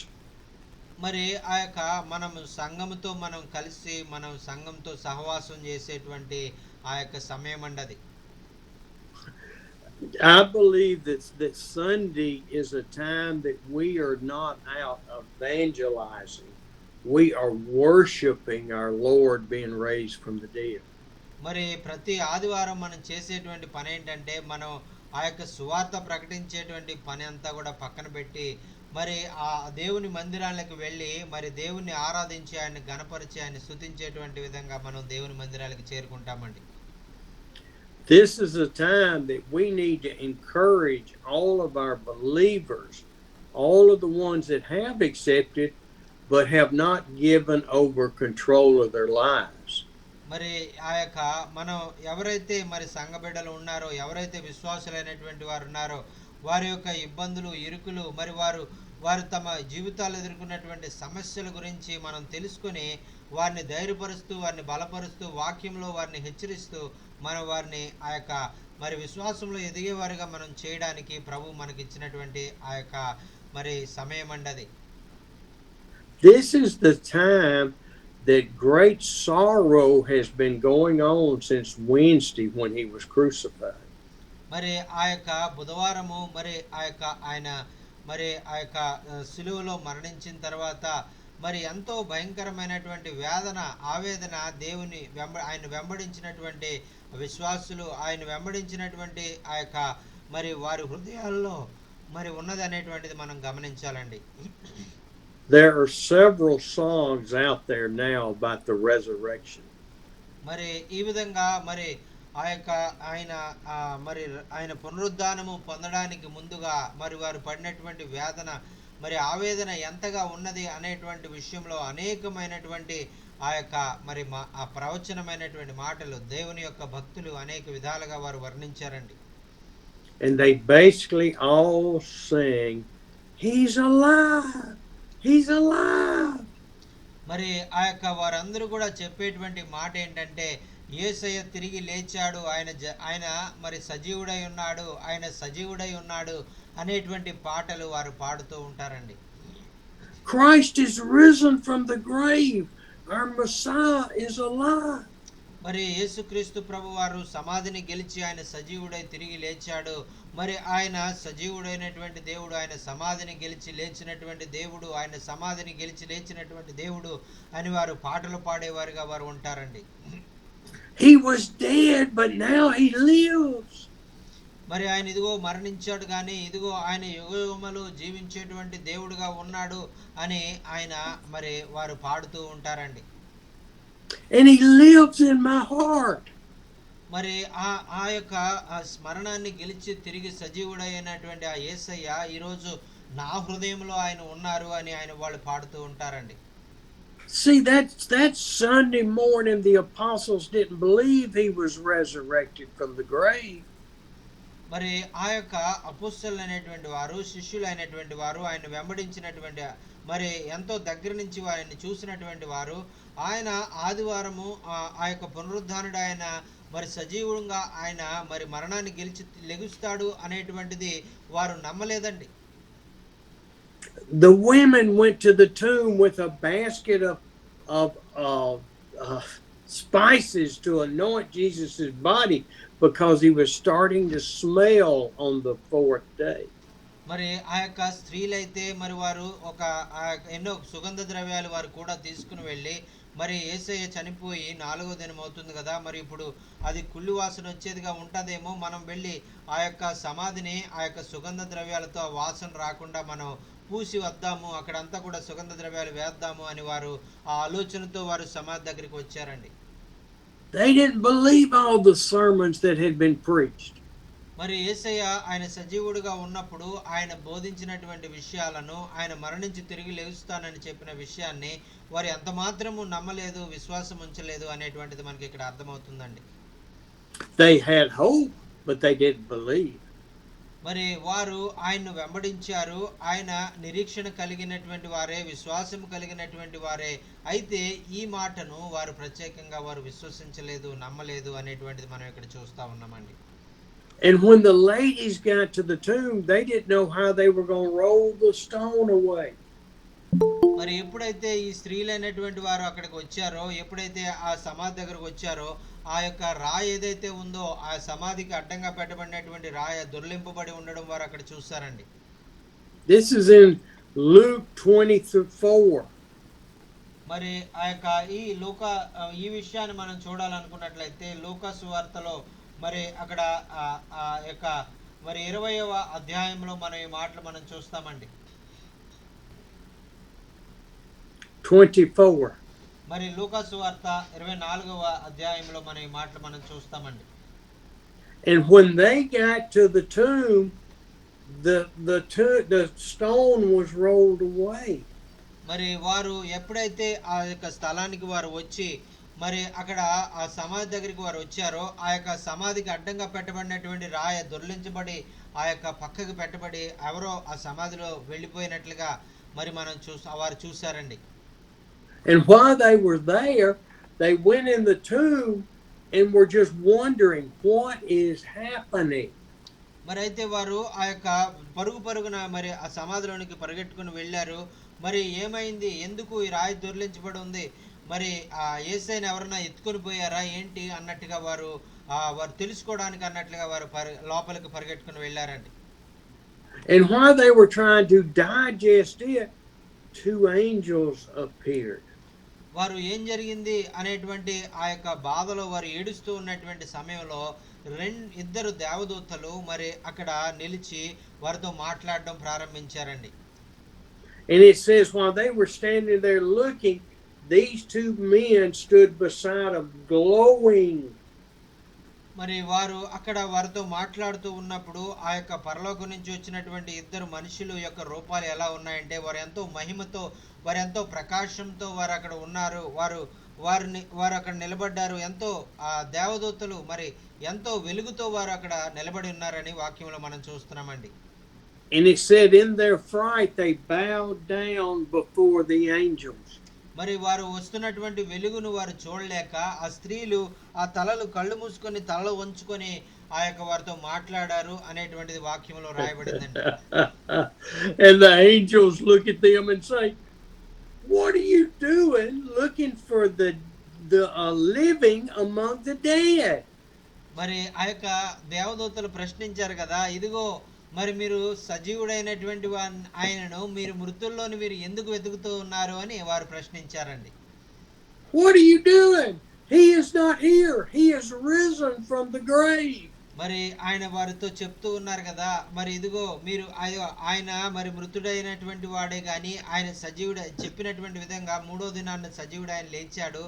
మరి ఆ యొక్క మనం సంఘముతో మనం కలిసి మనం సంఘంతో సహవాసం చేసేటువంటి ఆ యొక్క సమయం అండి. I believe that Sunday is a time that we are not out evangelizing. We are worshiping our Lord being raised from the dead. మరి ప్రతి ఆదివారం మనం చేసేటువంటి పని ఏంటంటే మనం ఆ యొక్క సువార్త ప్రకటించేటువంటి పని అంతా కూడా పక్కన పెట్టి మరి ఆ దేవుని మందిరాలకు వెళ్ళి మరి దేవుని ఆరాధించి ఆయన గణపరిచి ఆయన స్తుతించేటువంటి విధంగా మనం దేవుని మందిరాలకు చేరుకుంటామండి. This is a time that we need to encourage all of our believers, all of the ones that have accepted but have not given over control of their lives. మరి ఆ యొక్క మనం ఎవరైతే మరి సంఘ బిడ్డలు ఉన్నారో ఎవరైతే విశ్వాసులైనటువంటి వారు ఉన్నారో వారి యొక్క ఇబ్బందులు ఇరుకులు మరి వారు తమ జీవితాలు ఎదుర్కొన్నటువంటి సమస్యల గురించి మనం తెలుసుకొని వారిని ధైర్యపరుస్తూ వారిని బలపరుస్తూ వాక్యంలో వారిని హెచ్చరిస్తూ మనం వారిని ఆ యొక్క మరి విశ్వాసంలో ఎదిగేవారుగా మనం చేయడానికి ప్రభు మనకి ఇచ్చినటువంటి ఆ యొక్క మరి సమయం అండి. This is the time that great sorrow has been going on since Wednesday when he was crucified. మరి ఆ యొక్క బుధవారము మరి ఆ యొక్క ఆయన మరి ఆ యొక్క సిలువలో మరణించిన తర్వాత మరి ఎంతో భయంకరమైనటువంటి వేదన ఆవేదన దేవుని ఆయన వెంబడించినటువంటి విశ్వాసులు ఆయన వెంబడించినటువంటి ఆ యొక్క మరి వారి హృదయాల్లో మరి ఉన్నది అనేటువంటిది మనం గమనించాలండి. There are several songs out there now about the resurrection. మరి ఈ విధంగా మరి ఆ యొక్క ఆయన పునరుద్ధానము పొందడానికి ముందుగా మరి వారు పడినటువంటి వేదన మరి ఆవేదన ఎంతగా ఉన్నది అనేటువంటి విషయంలో అనేకమైనటువంటి ఆ యొక్క మరి ఆ ప్రవచనమైనటువంటి మాటలు దేవుని యొక్క భక్తులు అనేక విధాలుగా వారు వర్ణించారండి. And they basically all sing, "He's alive! He's alive!" మరి ఆ యొక్క వారందరూ కూడా చెప్పేటువంటి మాట ఏంటంటే యేసయ్య తిరిగి లేచాడు, ఆయన మరి సజీవుడై ఉన్నాడు, ఆయన సజీవుడై ఉన్నాడు అనేటువంటి పాటలు వారు పాడుతూ ఉంటారండి. Christ is risen from the grave. Our Messiah is alive. మరి యేసుక్రీస్తు ప్రభు వారు సమాధిని గెలిచి ఆయన సజీవుడై తిరిగి లేచాడు. మరి ఆయన సజీవుడైనటువంటి దేవుడు, ఆయన సమాధిని గెలిచి లేచినటువంటి దేవుడు, ఆయన సమాధిని గెలిచి లేచినటువంటి దేవుడు అని వారు పాటలు పాడేవారుగా వారు ఉంటారండి. He was dead, but now he lives. మరి ఆయన ఇదిగో మరణించాడు కానీ ఇదిగో ఆయన యుగయుగములు జీవించేటువంటి దేవుడుగా ఉన్నాడు అని ఆయన మరి వారు పాడుతూ ఉంటారండి. And he lives in my heart. మరి ఆ యొక్క స్మరణాన్ని గెలిచి తిరిగి సజీవుడైనటువంటి ఆ యేసయ్య ఈరోజు నా హృదయంలో ఆయన ఉన్నారు అని ఆయన వాళ్ళు పాడుతూ ఉంటారండి. See, that's Sunday morning the apostles didn't believe he was resurrected from the grave. మరి ఆ యొక్క అపోస్తలులు అనేటువంటి వారు శిష్యులు అయినటువంటి వారు ఆయన వెంబడించినటువంటి మరి ఎంతో దగ్గర నుంచి వారిని చూసినటువంటి వారు ఆయన ఆదివారము ఆ యొక్క పునరుద్ధానుడు ఆయన మరి సజీవుడుగా ఆయన మరి మరణాన్ని గెలిచి లెగుస్తాడు అనేటువంటిది వారు నమ్మలేదండి. The women went to the tomb with a basket of spices to anoint Jesus's body because he was starting to smell on the fourth day. మరి ఆ యొక్క స్త్రీలైతే మరి వారు ఎన్నో సుగంధ ద్రవ్యాలు వారు కూడా తీసుకుని వెళ్ళి మరి యేసయ్య చనిపోయి 4వ దినం అవుతుంది కదా, మరి ఇప్పుడు అది కుళ్ళి వాసన వచ్చేదిగా ఉంటుందేమో, మనం వెళ్ళి ఆ యొక్క సమాధిని ఆ యొక్క సుగంధ ద్రవ్యాలతో ఆ వాసన రాకుండా మనం పూసి వద్దాము, అక్కడంతా కూడా సుగంధ ద్రవ్యాలు వేద్దాము అని వారు ఆ ఆలోచనతో వారు సమాధి దగ్గరికి వచ్చారండి. They didn't believe all the sermons that had been preached. మరి యేసయ్య ఆయన సజీవుడిగా ఉన్నప్పుడు ఆయన బోధించినటువంటి విషయాలను, ఆయన మరణించి తిరిగి లేస్తానని చెప్పిన విషయాన్ని వారు ఎంత మాత్రము నమ్మలేదు, విశ్వాసం ఉంచలేదు అనేటువంటిది మనకి ఇక్కడ అర్థమవుతుందండి. They had hope, but they didn't believe. మరి వారు ఆయన్ను వెంబడించారు. ఆయన నిరీక్షణ కలిగినటువంటి వారే, విశ్వాసం కలిగినటువంటి వారే. అయితే ఈ మాటను వారు ప్రత్యేకంగా వారు విశ్వసించలేదు, నమ్మలేదు అనేటువంటిది మనం ఇక్కడ చూస్తా ఉన్నామండి. And when the ladies got to the tomb, they didn't know how they were going to roll the stone away. మరి ఎప్పుడైతే ఈ స్త్రీలైనటువంటి వారు అక్కడికి వచ్చారో, ఎప్పుడైతే ఆ సమాధి దగ్గరకు వచ్చారో, ఆ యొక్క రాయి ఏదైతే ఉందో ఆ సమాధికి అడ్డంగా పెట్టబడినటువంటి రాయి దొర్లింపబడి ఉండడం వారు అక్కడ చూస్తారండి. This is in Luke 20:4. మరి ఆ యొక్క ఈ విషయాన్ని మనం చూడాలనుకున్నట్లయితే లూకా సువార్తలో మరి అక్కడ ఆ యొక్క మరి 20వ అధ్యాయంలో మనం ఈ మాటలు మనం చూస్తామండి. 24. మరి లూకా సువార్త 24వ అధ్యాయంలో మనం ఈ మాటలు మనం చూస్తామండి. And when they got to the tomb, the stone was rolled away. మరి వారు ఎప్పుడైతే ఆ యొక్క స్థలానికి వారు వచ్చి మరి అక్కడ ఆ సమాధి దగ్గరికి వారు వచ్చారో, ఆ యొక్క సమాధికి అడ్డంగా పెట్టబడినటువంటి రాయ దొర్లించబడి ఆ యొక్క పక్కకి పెట్టబడి ఎవరో ఆ సమాధిలో వెళ్ళిపోయినట్లుగా మరి మనం వారు చూశారండి. And while they were there, they went in the tomb and were just wondering what is happening. మరి అయితే వారు ఆ యొక్క పరుగున మరి ఆ సమాధిలోనికి పరిగెట్టుకుని వెళ్ళారు. మరి ఏమైంది, ఎందుకు ఈ రాయి దొర్లించబడి ఉంది, మరి ఆ యేసయ్యను ఎవరన్నా ఎత్తుకొని పోయారా ఏంటి అన్నట్టుగా వారు తెలుసుకోవడానికి అన్నట్లుగా వారు లోపలికి పరిగెట్టుకుని వెళ్ళారండి. And while they were trying to digest it, 2 angels appeared. వారు ఏం జరిగింది అనేటువంటి ఆ యొక్క బాధలో వారు ఏడుస్తూ ఉన్నటువంటి సమయంలో ఇద్దరు దేవదూతలు మరి అక్కడ నిలిచి వారితో మాట్లాడడం ప్రారంభించారండి. And it says while they were standing there looking, these 2 men stood beside a glowing. మరి వారు అక్కడ వారితో మాట్లాడుతూ ఉన్నప్పుడు ఆ యొక్క పరలోకం నుంచి వచ్చినటువంటి ఇద్దరు మనుషులు యొక్క రూపాలు ఎలా ఉన్నాయంటే వారు ఎంతో మహిమతో, వారు ఎంతో ప్రకాశంతో వారు అక్కడ ఉన్నారు. వారు అక్కడ నిలబడ్డారు. ఎంతో ఆ దేవదూతలు మరి ఎంతో వెలుగుతో వారు అక్కడ నిలబడి ఉన్నారని వాక్యంలో మనం చూస్తున్నామండి. And it said in their fright they bowed down before the angels. మరి వారు వస్తున్నటువంటి వెలుగును వారు చూడలేక ఆ స్త్రీలు ఆ తలలు కళ్ళు మూసుకొని తలలు వంచుకొని ఆ యొక్క వారితో మాట్లాడారు అనేటువంటిది వాక్యంలో రాయబడిందండి. And the angels look at them and say, "What are you doing looking for the living among the dead?" మరి ఆ యొక్క దేవదూతలు ప్రశ్నించారు కదా, ఇదిగో మరి మీరు సజీవుడైనటువంటి ఆయనను మీరు మృతుల్లోని మీరు ఎందుకు వెతుకుతూ ఉన్నారు అని వారు ప్రశ్నించారండి. What are you doing? He is not here. He is risen from the grave. మరి ఆయన వారితో చెప్తూ ఉన్నారు కదా, మరి ఇదిగో మీరు ఆయన మరి మృతుడైనటువంటి వాడే కానీ ఆయన సజీవుడు చెప్పినటువంటి విధంగా 3వ దినాన్న సజీవుడు ఆయన లేచాడు.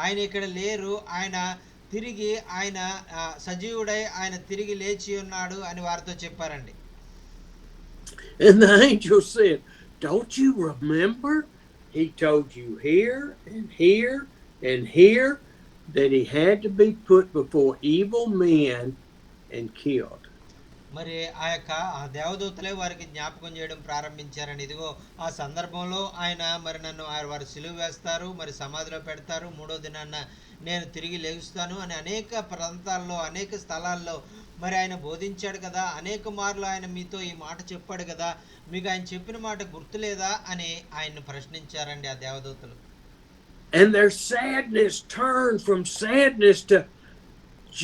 ఆయన ఇక్కడ లేరు. ఆయన తిరిగి ఆయన సజీవుడై ఆయన తిరిగి లేచి ఉన్నాడు అని వారితో చెప్పారండి. And the angel said, "Don't you remember? He told you here and here and here that he had to be put before evil men and killed." మరి ఆ దేవదూతలే వారికి జ్ఞాపకం చేయడం ప్రారంభించారని, ఇదిగో ఆ సందర్భంలో ఆయన మరి నన్ను వారు సిలువ వేస్తారు, మరి సమాధిలో పెడతారు, 3వ దినాన్న నేను తిరిగి లేగుస్తాను అని అనేక ప్రాంతాల్లో అనేక స్థలాల్లో మరి ఆయన బోధించాడు కదా, అనేక మార్లు ఆయన మీతో ఈ మాట చెప్పాడు కదా, మీకు ఆయన చెప్పిన మాట గుర్తులేదా అని ఆయన్ని ప్రశ్నించారండి ఆ దేవదూతలు. And their sadness turned from sadness to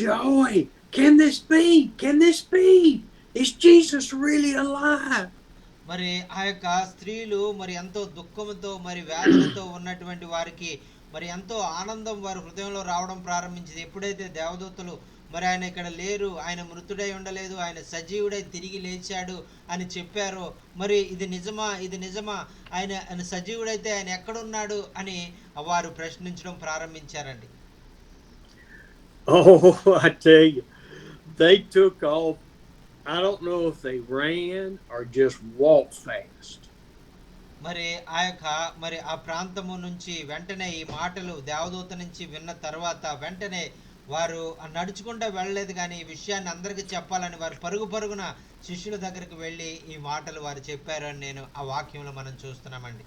joy. Can this be? Can this be? Is Jesus really alive? మరి ఆ యొక్క స్త్రీలు మరి ఎంతో దుఃఖంతో మరి వేదనతో ఉన్నటువంటి వారికి మరి ఎంతో ఆనందం వారి హృదయంలో రావడం ప్రారంభించింది. ఎప్పుడైతే దేవదూతలు మరి ఆయన ఇక్కడ లేరు, ఆయన మృతుడై ఉండలేదు, ఆయన సజీవుడై తిరిగి లేచాడు అని చెప్పారో, మరి ఇది నిజమా ఆయన సజీవుడైతే ఆయన ఎక్కడున్నాడు అని వారు ప్రశ్నించడం ప్రారంభించారండి. Oh, I tell you, they took off. I don't know if they ran or just walked fast. మరి ఆ ప్రాంతము నుంచి వెంటనే ఈ మాటలు దేవదూత నుంచి విన్న తర్వాత వెంటనే వారు నడుచుకుంటూ వెళ్ళలేదు కానీ ఈ విషయాన్ని అందరికీ చెప్పాలని వారు పరుగు పరుగున శిష్యుల దగ్గరికి వెళ్ళి ఈ మాటలు వారు చెప్పారు అని నేను ఆ వాక్యంలో మనం చూస్తున్నామండి.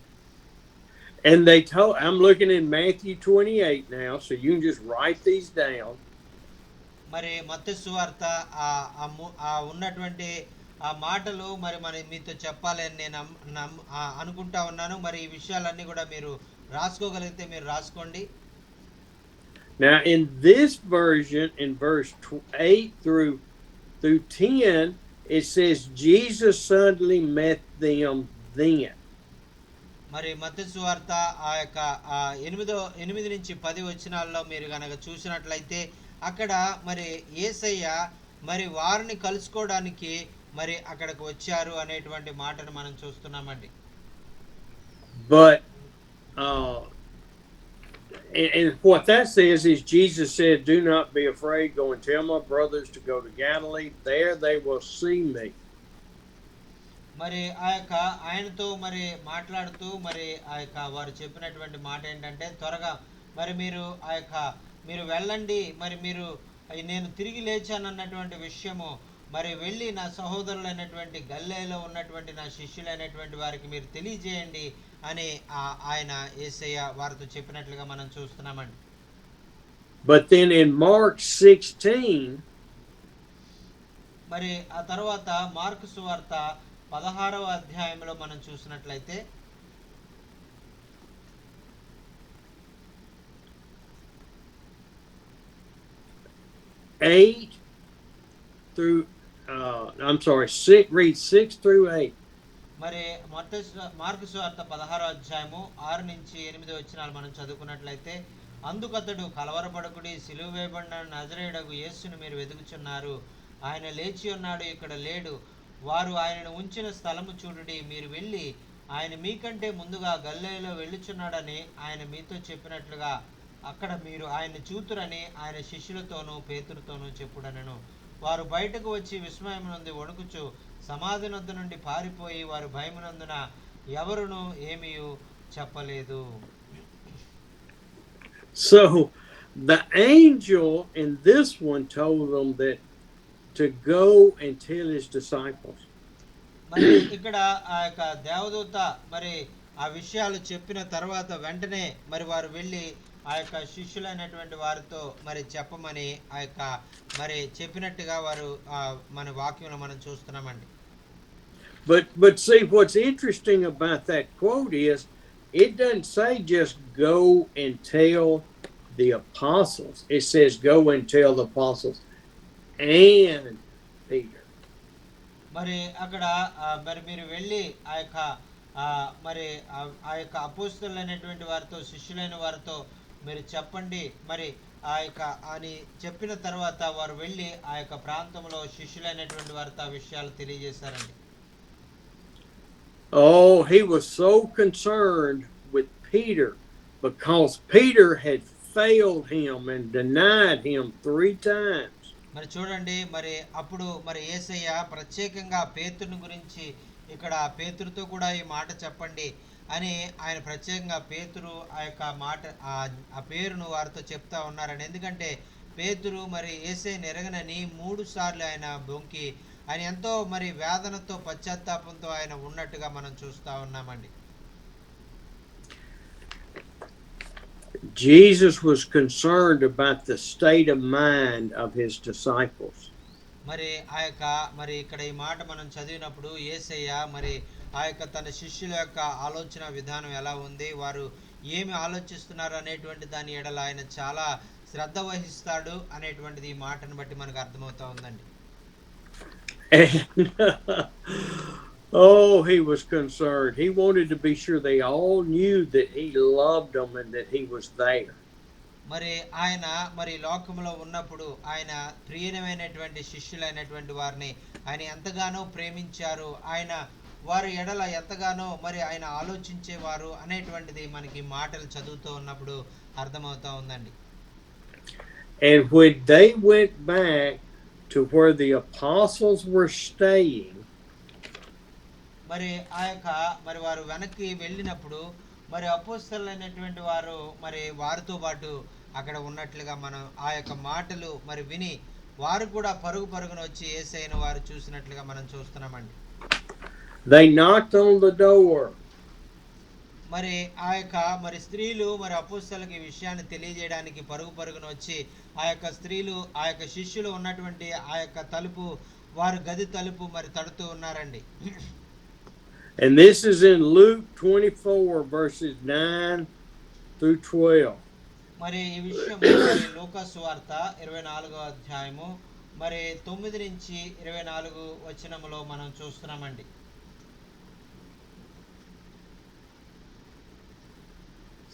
And they told, I'm looking in Matthew 28 now, so you can just write these down. మరి మత్తయి సువార్త ఆ ఉన్నటువంటి ఆ మాటలు మరి మీతో చెప్పాలి అని నేను అనుకుంటా ఉన్నాను. మరి ఈ విషయాలన్నీ కూడా మీరు రాసుకోగలిగితే మీరు రాసుకోండి. Now in this version, in verse 8 through 10, it says Jesus suddenly met them then. మరి మత్తయి సువార్త ఆ యొక్క 8 నుంచి 10 వచనాల్లో మీరు గనక చూసినట్లయితే అక్కడ మరి యేసయ్య మరి వారిని కలుసుకోవడానికి మరి అక్కడికి వచ్చారు అనేటువంటి మాటను మనం చూస్తున్నామండి. But and what that says is Jesus said, "Do not be afraid. Go and tell my brothers to go to Galilee. There they will see me." మరి ఆ యొక్క ఆయనతో మరి మాట్లాడుతూ మరి ఆ యొక్క వారు చెప్పినటువంటి మాట ఏంటంటే, త్వరగా మరి మీరు వెళ్ళండి, మరి నేను తిరిగి లేచానన్నటువంటి విషయము మరి వెళ్ళి నా సహోదరులైనటువంటి గల్లీలో ఉన్నటువంటి నా శిష్యులైనటువంటి వారికి మీరు తెలియజేయండి అని ఆయన యేసయ్య వారితో చెప్పినట్లుగా మనం చూస్తున్నామండి. But then in Mark 16, మరి ఆ తర్వాత మార్కు సువార్త 16వ అధ్యాయంలో మనం చూసినట్లయితే 8 through read 6 through 8. మరి మార్కు సువార్త 16వ అధ్యాయము 6 నుంచి 8 వచనాలు మనం చదువుకున్నట్లయితే, అందుకతడు కలవరపడకుడి, సిలువ వేయబడిన నజరేయుడగు యేసును మీరు వెతుకుచున్నారు, ఆయన లేచి ఉన్నాడు, ఇక్కడ లేడు, వారు ఆయనను ఉంచిన స్థలము చూడుడి, మీరు వెళ్ళి ఆయన మీకంటే ముందుగా గలిలయలో వెళ్ళుచున్నాడని ఆయన మీతో చెప్పినట్లుగా అక్కడ మీరు ఆయన్ని చూతురని ఆయన శిష్యులతోనూ పేతురుతోనూ చెప్పుడనెను. వారు బయటకు వచ్చి విస్మయమునందు వణుకుచు సమాధి నొద్ద నుండి పారిపోయి వారు భయమునందున ఎవరును ఏమీయు చెప్పలేదు. So the angel in this one told them that to go and tell his disciples. మరి ఇక్కడ ఆ యొక్క దేవదూత మరి ఆ విషయాలు చెప్పిన తర్వాత వెంటనే మరి వారు వెళ్ళి ఆ యొక్క శిష్యులైనటువంటి వారితో మరి చెప్పమని ఆ యొక్క మరి చెప్పినట్టుగా వారు మన వాక్యంలో మనం చూస్తున్నామండి. But see, what's interesting about that quote is it doesn't say just go and tell the apostles. It says go and tell the apostles and Peter. మరి అక్కడ మరి మీరు వెళ్ళి ఆ యొక్క మరి ఆ యొక్క అపోస్తలులైనటువంటి వారితో శిష్యులైన వారితో మీరు చెప్పండి మరి ఆ యొక్క అని చెప్పిన తర్వాత వారు వెళ్ళి ఆ యొక్క ప్రాంతంలో శిష్యులైనటువంటి వారితో ఆ విషయాలు తెలియజేశారండి. Oh, he was so concerned with Peter because Peter had failed him and denied him 3 times. మరి చూడండి, మరి అప్పుడు మరి యేసయ్య ప్రత్యేకంగా పేతురుని గురించి ఇక్కడ పేతురుతో కూడా ఈ మాట చెప్పండి అని ఆయన ప్రత్యేకంగా పేతురు ఆ యొక్క మాట ఆ పేరును వారితో చెప్తా ఉన్నారని. ఎందుకంటే పేతురు మరి యేసయ్యను ఎరగనని 3 సార్లు ఆయన బొంకి ఆయన ఎంతో మరి వేదనతో పశ్చాత్తాపంతో ఆయన ఉన్నట్టుగా మనం చూస్తా ఉన్నామండి. Jesus was concerned about the state of mind of his disciples. మరి ఆ యొక్క మరి ఇక్కడ ఈ మాట మనం చదివినప్పుడు యేసయ్య మరి ఆ యొక్క తన శిష్యుల యొక్క ఆలోచన విధానం ఎలా ఉంది, వారు ఏమి ఆలోచిస్తున్నారు అనేటువంటి దాని ఎడల ఆయన చాలా శ్రద్ధ వహిస్తాడు అనేటువంటిది ఈ మాటను బట్టి మనకు అర్థమవుతా ఉందండి. And oh, he was concerned. He wanted to be sure they all knew that he loved them and that he was there. మరి ఆయన మరి లోకంలో ఉన్నప్పుడు ఆయన ప్రియమైనటువంటి శిష్యులైనటువంటి వారిని ఆయన ఎంతగానో ప్రేమించారు, ఆయన వారి ఎడల ఎంతగానో మరి ఆయన ఆలోచించేవారు అనేటువంటిది మనకి మాటలు చదువుతూ ఉన్నప్పుడు అర్థమవుతా ఉందండి. And when they went back to where the apostles were staying, మరి ఆ యొక్క మరి వారు వెనక్కి వెళ్ళినప్పుడు మరి అపోస్తలులైనటువంటి వారు మరి వారితో పాటు అక్కడ ఉన్నట్లుగా మనం ఆ యొక్క మాటలు మరి విని వారు కూడా పరుగున వచ్చి యేసయ్యను వారు చూసినట్లుగా మనం చూస్తున్నామండి. They knocked on the door. మరి ఆ యొక్క మరి స్త్రీలు మరి అపోస్తలులకు ఈ విషయాన్ని తెలియజేయడానికి పరుగున వచ్చి ఆ యొక్క స్త్రీలు ఆ యొక్క శిష్యులు ఉన్నటువంటి ఆ యొక్క తలుపు వారు గది తలుపు మరి తడుతూ ఉన్నారండి. And this is in Luke 24 verses 9 through 12. మరి ఈ విషయం మరి లూకా సువార్త 24వ అధ్యాయము మరి 9 నుంచి 24 వచనములో మనం చూస్తున్నామండి.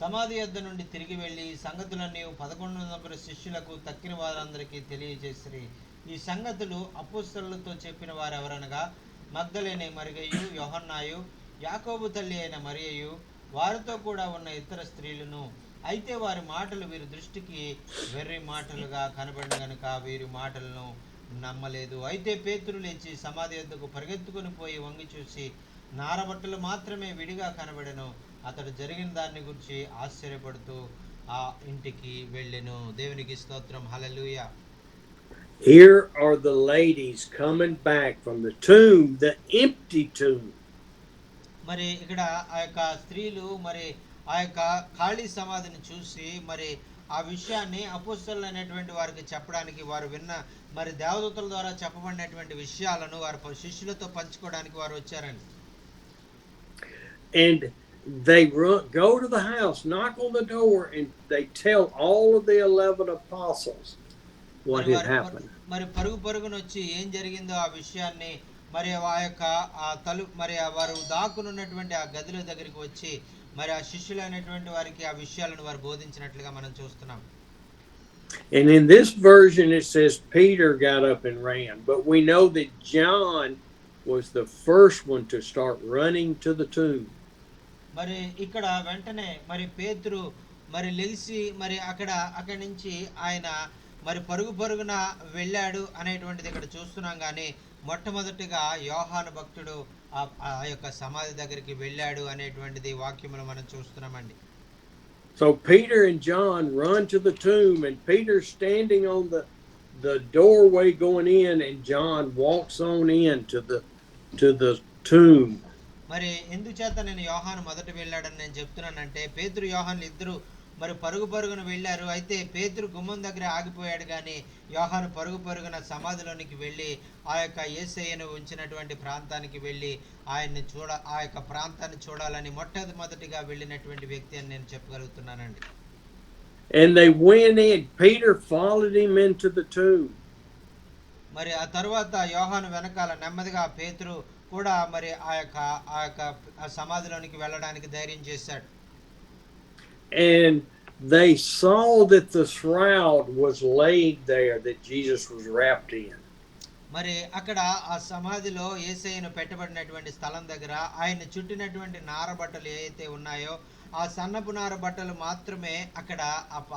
సమాధి యొద్ద నుండి తిరిగి వెళ్ళి సంగతులన్నీ 11 శిష్యులకు తక్కిన వారందరికీ తెలియజేసిరి. ఈ సంగతులు అపోస్తలులతో చెప్పిన వారు ఎవరనగా మగ్దలేనే మరియయు, యోహన్నాయు, యాకోబు తల్లి అయిన మరియయు, వారితో కూడా ఉన్న ఇతర స్త్రీలను. అయితే వారి మాటలు వీరి దృష్టికి వెర్రి మాటలుగా కనబడిన గనుక వీరి మాటలను నమ్మలేదు. అయితే పేతురు లేచి సమాధి యొద్దకు పరిగెత్తుకుని పోయి వంగి చూసి నారబట్టలు మాత్రమే విడిగా కనబడెను. అతడు జరిగిన దాన్ని గురించి ఆశ్చర్యపడుతూ ఆ ఇంటికి వెళ్ళెను. దేవునికి స్తోత్రం. హల్లెలూయా. Here are the ladies coming back from the tomb, the empty tomb. మరి ఇక్కడ ఆ యొక్క స్త్రీలు మరి ఆ యొక్క ఖాళీ సమాధిని చూసి మరి ఆ విషయాన్ని అపోస్తలులు అనేటువంటి వారికి చెప్పడానికి వారు విన్న మరి దేవదూతల ద్వారా చెప్పబడినటువంటి విషయాలను వారి శిష్యులతో పంచుకోవడానికి వారు వచ్చారండి. And they go to the house, knock on the door, and they tell all of the 11 apostles what had happened. మరి పరుగున వచ్చి ఏం జరిగిందో ఆ విషయాన్ని మరి ఆ యొక్క ఆ మరి వారు దాక్కునున్నటువంటి ఆ గదుల దగ్గరికి వచ్చి మరి ఆ శిష్యులైనటువంటి వారికి ఆ విషయాలను వారు బోధించినట్లుగా మనం చూస్తున్నాం. And in this version it says Peter got up and ran, but we know that John was the first one to start running to the tomb. మరి ఇక్కడ వెంటనే మరి పేతురు మరి లెగిసి మరి అక్కడి నుంచి ఆయన మరి పరుగున వెళ్ళాడు అనేటువంటిది ఇక్కడ చూస్తున్నాం. కానీ మొట్టమొదటిగా యోహాను భక్తుడు ఆ యొక్క సమాధి దగ్గరికి వెళ్ళాడు అనేటువంటిది వాక్యములో మనం చూస్తున్నామండి. So Peter and John run to the tomb, and Peter's standing on the doorway going in, and John walks on in to the tomb. మరి ఎందుచేత నేను యోహాను మొదట వెళ్ళాడని నేను చెప్తున్నానంటే పేతురు యోహాను ఇద్దరు మరి పరుగున వెళ్ళారు. అయితే పేతురు గుమ్మం దగ్గర ఆగిపోయాడు, కానీ యోహాను పరుగున సమాధిలోనికి వెళ్ళి ఆ యొక్క యేసయ్యను ఉంచినటువంటి ప్రాంతానికి వెళ్ళి ఆ యొక్క ప్రాంతాన్ని చూడాలని మొట్టమొదటిగా వెళ్ళినటువంటి వ్యక్తి అని నేను చెప్పగలుగుతున్నానండి. And they went in. Peter followed him into the tomb. మరి ఆ తర్వాత యోహాను వెనకాల నెమ్మదిగా పేతురు కూడా మరి ఆ యొక్క సమాధిలోనికి వెళ్ళడానికి ధైర్యం చేశాడు. And they saw that the shroud was laid there that Jesus was wrapped in. మరి అక్కడ ఆ సమాధిలో యేసయ్యను పెట్టబడినటువంటి స్థలం దగ్గర ఆయన చుట్టినటువంటి నారబట్టలు ఏవైతే ఉన్నాయో ఆ సన్నపు నార బట్టలు మాత్రమే అక్కడ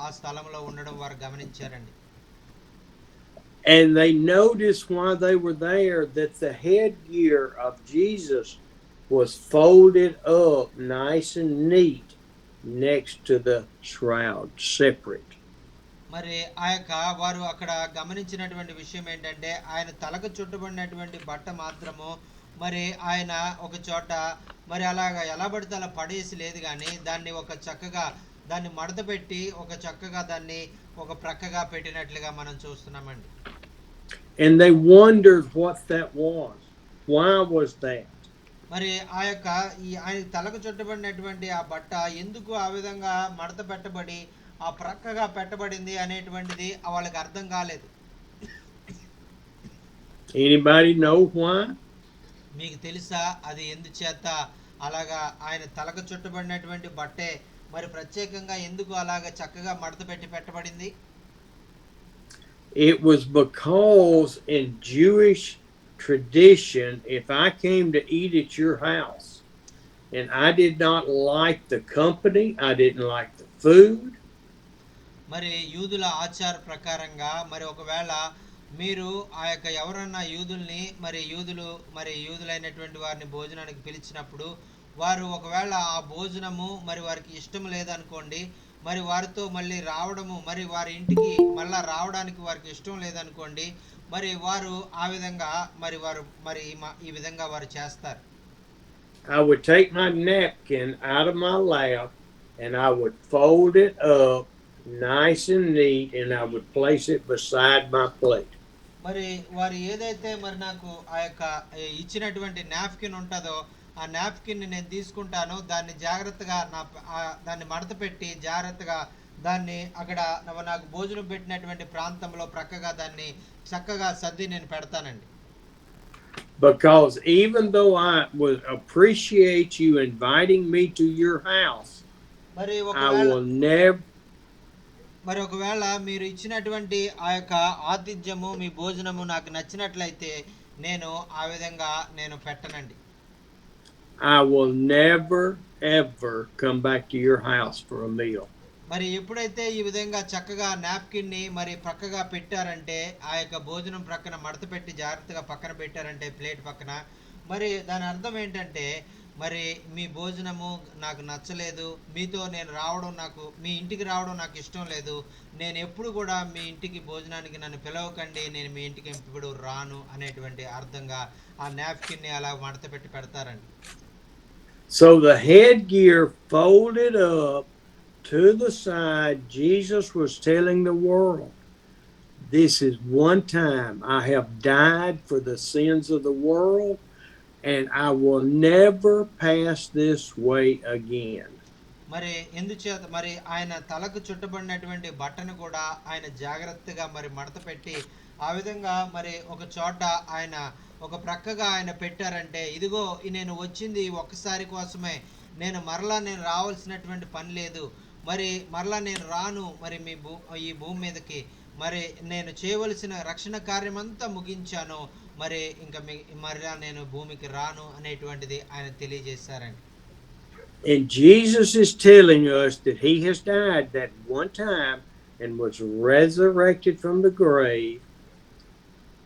ఆ స్థలంలో ఉండడం వారు గమనించారండి. And they noticed while they were there that the headgear of Jesus was folded up nice and neat next to the shroud, separate. మరి ఆ యొక్క వారు అక్కడ గమనించినటువంటి విషయం ఏంటంటే ఆయన తలకు చుట్టబడినటువంటి బట్ట మాత్రము మరి ఆయన ఒక చోట మరి అలాగా ఎలా పడితే అలా పడేసి లేదు, కానీ దాన్ని ఒక చక్కగా దాన్ని మడత పెట్టి ఒక చక్కగా దాన్ని ఒక ప్రక్కగా పెట్టినట్లుగా మనం చూస్తున్నామండి. And they wondered what that was. Why was that? మరి ఆ యొక్క ఆయన తలకు చుట్టబడినటువంటి ఆ బట్ట ఎందుకు ఆ విధంగా మడత పెట్టబడి ఆ ప్రక్కగా పెట్టబడింది అనేటువంటిది వాళ్ళకి అర్థం కాలేదు. Anybody know why? మీకు తెలుసా అది ఎందుచేత అలాగా ఆయన తలకు చుట్టబడినటువంటి బట్టే మరి ప్రత్యేకంగా ఎందుకు అలాగా చక్కగా మడత పెట్టి పెట్టబడింది? It was because in Jewish tradition, if I came to eat at your house and I did not like the company, I didn't like the food. మరి యూదుల ఆచార ప్రకారంగా మరి ఒకవేళ మీరు ఆ యొక్క ఎవరన్నా యూదులైనటువంటి వారిని భోజనానికి పిలిచినప్పుడు వారు ఒకవేళ ఆ భోజనము మరి వారికి ఇష్టం లేదనుకోండి, మరి వారితో మళ్ళీ రావడము, మరి వారి ఇంటికి మళ్ళా రావడానికి వారికి ఇష్టం లేదనుకోండి, మరి వారు ఆ విధంగా వారు ఈ విధంగా వారు చేస్తారు. I would take my napkin out of my lap and I would fold it up nice and neat and I would place it beside my plate. మరి వారు ఏదైతే మరి నాకు ఆ యొక్క ఇచ్చినటువంటి నాప్కిన్ ఉంటుందో, ఆ నాప్కిన్ నేను తీసుకుంటాను, దాన్ని జాగ్రత్తగా దాన్ని మడత పెట్టి జాగ్రత్తగా దాన్ని అక్కడ నాకు భోజనం పెట్టినటువంటి ప్రాంతంలో ప్రక్కగా దాన్ని చక్కగా సర్ది నేను పెడతానండి. Because even though I would appreciate you inviting me to your house, మరి I will never ఒకవేళ మీరు ఇచ్చినటువంటి ఆ యొక్క ఆతిథ్యము, మీ భోజనము నాకు నచ్చినట్లయితే నేను ఆ విధంగా నేను పెట్టనండి. I will never ever come back to your house for a meal. మరి ఎప్పుడైతే ఈ విధంగా చక్కగా నాప్కిన్ ని మరి ప్రక్కగా పెట్టారంటే, ఆ యొక్క భోజనం ప్రక్కన మడత పెట్టి జాగ్రత్తగా పక్కన పెట్టారంటే ప్లేట్ పక్కన, మరి దాని అర్థం ఏంటంటే, మరి మీ భోజనము నాకు నచ్చలేదు, మీతో నేను రావడం మీ ఇంటికి రావడం నాకు ఇష్టం లేదు, నేను ఎప్పుడు కూడా మీ ఇంటికి భోజనానికి నన్ను పిలవకండి, నేను మీ ఇంటికి ఎప్పుడు రాను అనేటువంటి అర్థంగా ఆ నాప్కిన్ ని అలా మడత పెట్టి పెడతారండి. So the headgear folded up to the side, Jesus was telling the world, this is one time I have died for the sins of the world and I will never pass this way again. మరి ఎందుచేత మరి ఆయన తలకు చుట్టబడినటువంటి బట్టను కూడా ఆయన జాగ్రత్తగా మరి మడత పెట్టి ఆ విధంగా మరి ఒక చోట ఆయన ఒక ప్రక్కగా ఆయన పెట్టారంటే, ఇదిగో నేను వచ్చింది ఒక్కసారి కోసమే, నేను రావాల్సినటువంటి పని లేదు, మరి మరలా నేను రాను, మరి ఈ భూమి మీదకి మరి నేను చేయవలసిన రక్షణ కార్యమంతా ముగించాను, మరి ఇంకా మరలా నేను భూమికి రాను అనేటువంటిది ఆయన తెలియజేశారండి. And Jesus is telling us that he has died that one time and was resurrected from the grave.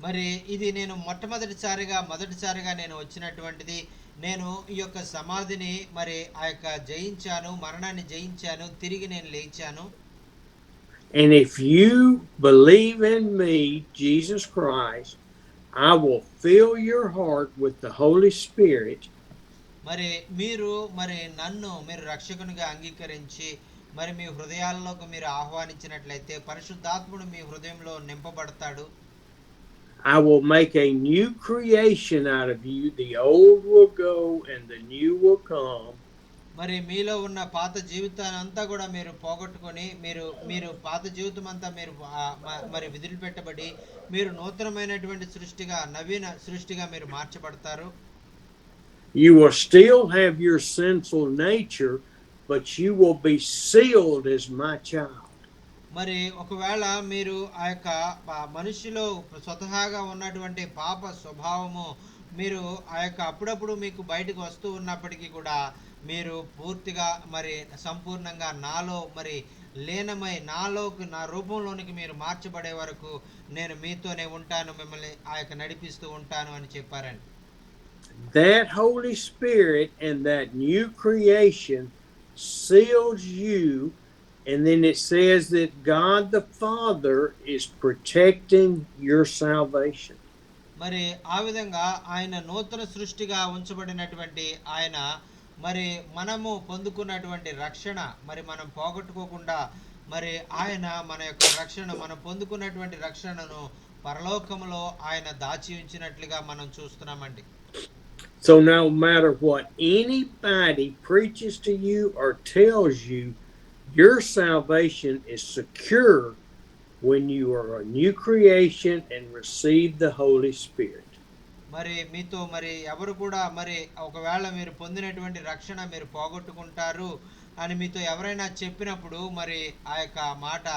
మరి ఇది నేను మొదటిసారిగా నేను వచ్చినటువంటిది, నేను ఈ యొక్క సమాధిని మరి ఆ యొక్క జయించాను, మరణాన్ని జయించాను, తిరిగి నేను లేచాను. And if you believe in me, Jesus Christ, I will fill your heart with the Holy Spirit. మరి నన్ను మీరు రక్షకునిగా అంగీకరించి మరి మీ హృదయాల్లోకి మీరు ఆహ్వానించినట్లయితే పరిశుద్ధాత్ముడు మీ హృదయంలో నింపబడతాడు. I will make a new creation out of you. The old will go and the new will come. మరి మీలో ఉన్న పాత జీవితాన్ని అంతా కూడా మీరు పోగొట్టుకొని మీరు పాత జీవితం అంతా మీరు మరి వదిలిపెట్టబడి మీరు నూతనమైనటువంటి నవీన సృష్టిగా మీరు మార్చబడతారు. You will still have your sinful nature, but you will be sealed as my child. మరి ఒకవేళ మీరు ఆ యొక్క మనిషిలో స్వతహాగా ఉన్నటువంటి పాప స్వభావము మీరు ఆ యొక్క అప్పుడప్పుడు మీకు బయటకు వస్తూ ఉన్నప్పటికీ కూడా మీరు పూర్తిగా మరి సంపూర్ణంగా నాలో మరి లీనమై నా రూపంలోనికి మీరు మార్చబడే వరకు నేను మీతోనే ఉంటాను, మిమ్మల్ని ఆ యొక్క నడిపిస్తూ ఉంటాను అని చెప్పారండి. That Holy Spirit and that new creation seals you. And then it says that God the Father is protecting your salvation. మరి ఆ విధంగా ఆయన నూతన సృష్టిగా ఉంచబడినటువంటి ఆయన మరి మనము పొందుకున్నటువంటి రక్షణ మరి మనం పోగొట్టుకోకుండా మరి ఆయన మన యొక్క మనం పొందుకున్నటువంటి రక్షణను పరలోకములో ఆయన దాచి ఉంచినట్లుగా మనం చూస్తున్నామండి. So no matter what anybody preaches to you or tells you, your salvation is secure when you are a new creation and receive the Holy Spirit. మరి మీతో మరి ఎవరు కూడా మరి ఒకవేళ మీరు పొందినటువంటి రక్షణ మీరు పోగొట్టుకుంటారు అని మీతో ఎవరైనా చెప్పినప్పుడు మరి ఆ యొక్క మాట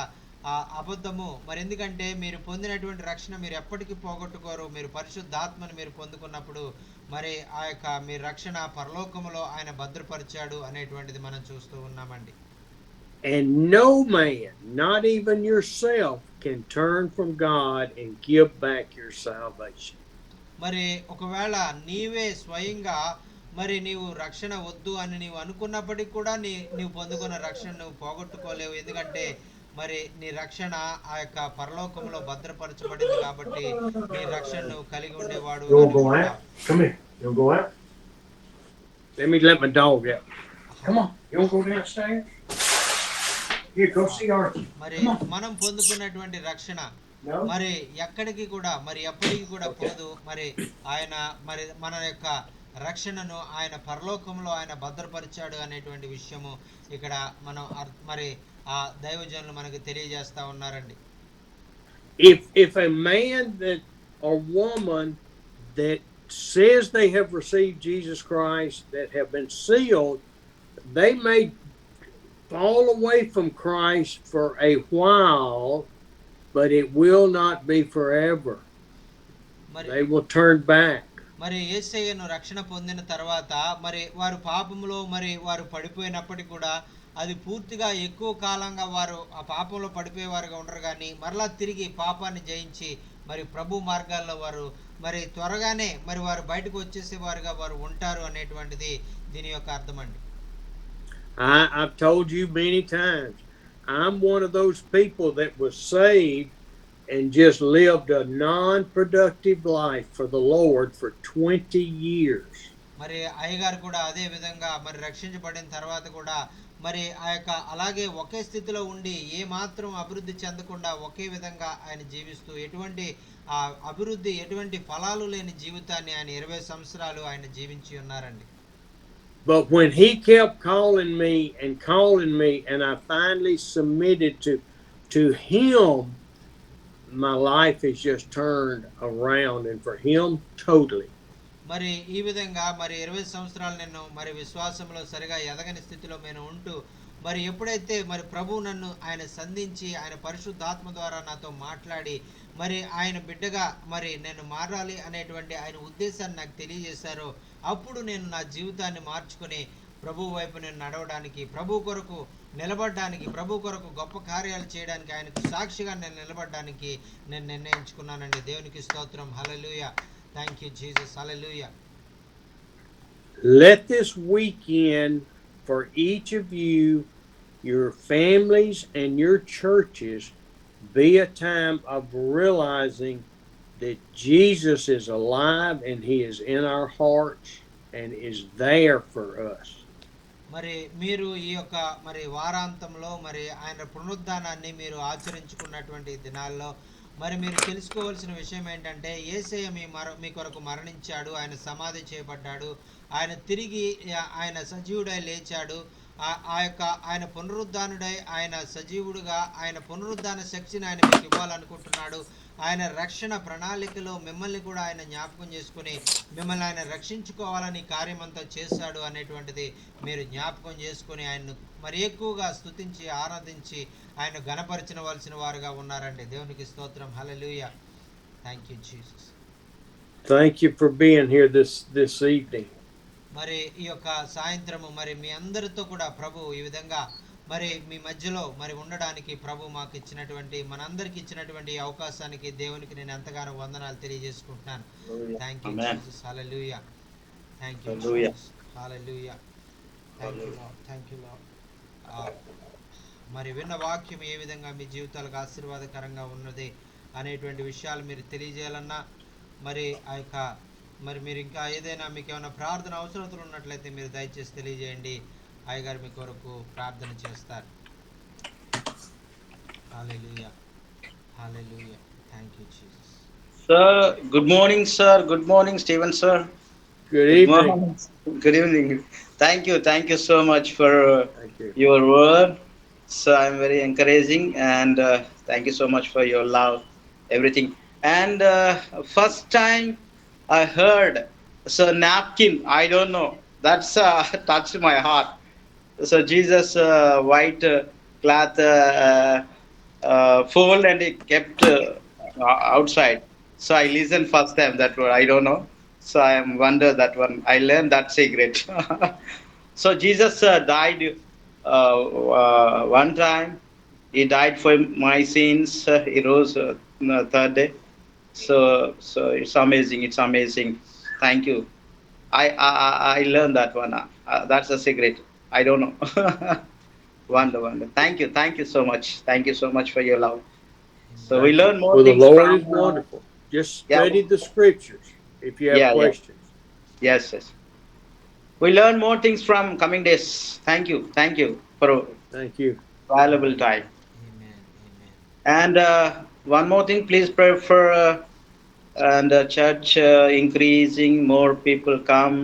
అబద్ధము. మరి ఎందుకంటే మీరు పొందినటువంటి రక్షణ మీరు ఎప్పటికీ పోగొట్టుకోరు. మీరు పరిశుద్ధాత్మను మీరు పొందుకున్నప్పుడు మరి ఆ యొక్క మీ రక్షణ పరలోకములో ఆయన భద్రపరిచాడు అనేటువంటిది మనం చూస్తూ ఉన్నామండి. And no man, not even yourself, can turn from God and give back your salvation. మరి ఒకవేళ నీవే స్వయంగా మరి నీవు రక్షణ వద్దు అని నీవు అనుకున్నప్పటికీ కూడా నీవు పొందుకున్న రక్షణ నువ్వు పోగొట్టుకోలేవు. ఎందుకంటే మరి నీ రక్షణ ఆ యొక్క పరలోకంలో భద్రపరచబడింది కాబట్టి నీ రక్షణ నువ్వు కలిగి ఉండేవాడు. You won't go out? Come here. You won't go out? Let my dog out. Come on. You won't go downstairs? Here, go see Archie. మరి మనం పొందుకున్నటువంటి రక్షణ No? మరి ఎక్కడికి కూడా మరి ఎప్పటికి కూడా పోదు. మరి ఆయన మరి మన యొక్క రక్షణను ఆయన పరలోకంలో ఆయన భద్రపరిచాడు అనేటువంటి విషయము ఇక్కడ మనం మరి ఆ దైవజనులు మనకు తెలియజేస్తా ఉన్నారండి. If a man that or woman that says they have received Jesus Christ, that have been sealed, they may fall away from Christ for a while, but it will not be forever. They will turn back. మరి యేసయ్యను రక్షణ పొందిన తర్వాత మరి వారు పాపములో మరి వారు పడిపోయినప్పటికీ కూడా అది పూర్తిగా ఎక్కువ కాలంగా వారు ఆ పాపంలో పడిపోయేవారుగా ఉండరు, కానీ మరలా తిరిగి పాపాన్ని జయించి మరి ప్రభు మార్గాల్లో వారు మరి త్వరగానే మరి వారు బయటకు వచ్చేసేవారుగా వారు ఉంటారు అనేటువంటిది దీని యొక్క అర్థం అండి. I've told you many times, I'm one of those people that was saved and just lived a non-productive life for the Lord for 20 years. మరి అయ్యగారు కూడా అదే విధంగా మరి రక్షించబడిన తర్వాత కూడా మరి ఆ యొక్క అలాగే ఒకే స్థితిలో ఉండి ఏ మాత్రం అభివృద్ధి చెందకుండా ఒకే విధంగా ఆయన జీవిస్తూ ఎటువంటి ఆ అభివృద్ధి ఎటువంటి ఫలాలు లేని జీవితాన్ని ఆయన 20 సంవత్సరాలు ఆయన జీవించి ఉన్నారండి. But when he kept calling me, and I finally submitted to him, my life has just turned around, and for him, totally. మరి ఈ విధంగా మరి 20 సంవత్సరాలు నేను మరి విశ్వాసంలో సరిగా ఎదగని స్థితిలో నేను ఉంటూ మరి ఎప్పుడైతే మరి ప్రభు నన్ను ఆయన సంధించి ఆయన పరిశుద్ధాత్మ ద్వారా నాతో మాట్లాడి మరి ఆయన బిడ్డగా మరి నేను మారాలి అనేటువంటి ఆయన ఉద్దేశాన్ని నాకు తెలియజేశారో అప్పుడు నేను నా జీవితాన్ని మార్చుకుని ప్రభు వైపు నేను నడవడానికి, ప్రభు కొరకు నిలబడడానికి, ప్రభు కొరకు గొప్ప కార్యాలు చేయడానికి, ఆయనకు సాక్షిగా నేను నిలబడడానికి నేను నిర్ణయించుకున్నానండి. దేవునికి స్తోత్రం. హల్లెలూయా. Thank you, Jesus. Hallelujah. Let this weekend for each of you, your families, and your churches be a time of realizing that Jesus is alive and he is in our hearts and is there for us. మరి మీరు ఈ యొక్క మరి వారాంతంలో మరి ఆయన పునరుద్ధానాన్ని మీరు ఆచరించుకున్నటువంటి దినాల్లో మరి మీరు తెలుసుకోవాల్సిన విషయం ఏంటంటే యేసయ్య మీ కొరకు మరణించాడు, ఆయన సమాధి చేయబడ్డాడు, ఆయన తిరిగి ఆయన సజీవుడై లేచాడు. ఆ యొక్క ఆయన పునరుద్ధానుడై ఆయన సజీవుడుగా ఆయన పునరుద్ధాన శక్తిని ఆయన మీకు ఇవ్వాలనుకుంటున్నాడు. ఆయన రక్షణ ప్రణాళికలో మిమ్మల్ని కూడా ఆయన జ్ఞాపకం చేసుకుని మిమ్మల్ని ఆయన రక్షించుకోవాలని కార్యమంతా చేశాడు అనేటువంటిది మీరు జ్ఞాపకం చేసుకుని ఆయన్ను మరి ఎక్కువగా స్తుతించి ఆరాధించి ఆయన గణపరచవలసిన వారుగా ఉన్నారండి. దేవునికి స్తోత్రం. Hallelujah. Thank you Jesus. Thank you for being here this evening. మరి ఈ యొక్క సాయంత్రము మరి మీ అందరితో కూడా ప్రభు ఈ విధంగా మరి మీ మధ్యలో మరి ఉండడానికి ప్రభు మాకు ఇచ్చినటువంటి మనందరికి ఇచ్చినటువంటి అవకాశానికి దేవునికి నేను ఎంతగానో వందనాలు తెలియజేసుకుంటున్నాను. Thank you Jesus. Hallelujah. Thank you Jesus. Hallelujah. Thank you lord. Thank you lord. మరి విన్న వాక్యం ఏ విధంగా మీ జీవితాలకు ఆశీర్వాదకరంగా ఉన్నది అనేటువంటి విషయాలు మీరు తెలియజేయాలన్నా మరి ఆ యొక్క మరి మీరు ఇంకా ఏదైనా మీకు ఏమైనా ప్రార్థన అవసరతలు ఉన్నట్లయితే మీరు దయచేసి తెలియజేయండి. అయ్యగారు మీ కొరకు ప్రార్థన చేస్తారు. Hallelujah. Hallelujah. Thank you Jesus. Sir, good morning, sir. Good morning, Stephen, sir. Good evening. Good evening. Thank you so much for Thank you. your word. So I'm very encouraging, and thank you so much for your love, everything. And first time I heard so napkin, I don't know, that's touched my heart. So Jesus white cloth fold and he kept outside. So I listened first time that word, I don't know. So I am wonder that one. I learned that secret. So Jesus died one time. He died for my sins. He rose third day. So it's amazing. It's amazing. Thank you. I learned that one. That's a secret. I don't know. Wonder. Thank you so much. Thank you so much for your love. So we Thank you. learn more Well, the things Lord is from. wonderful. Just Yeah, study the scriptures if you have yeah. questions. Yes. We learn more things from coming days. Thank you for Thank you. valuable time. Amen. Amen. And one more thing, please pray for and church increasing, more people come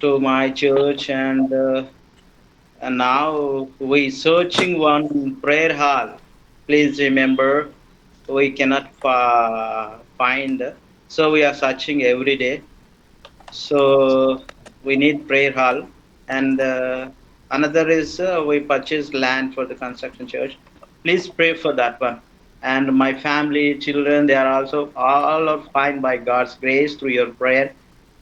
to my church, and now we searching one prayer hall. Please remember, we cannot find, so we are searching every day. So we need prayer hall, and another is we purchased land for the construction church. Please pray for that one. And my family, children, they are also all are fine by God's grace through your prayer.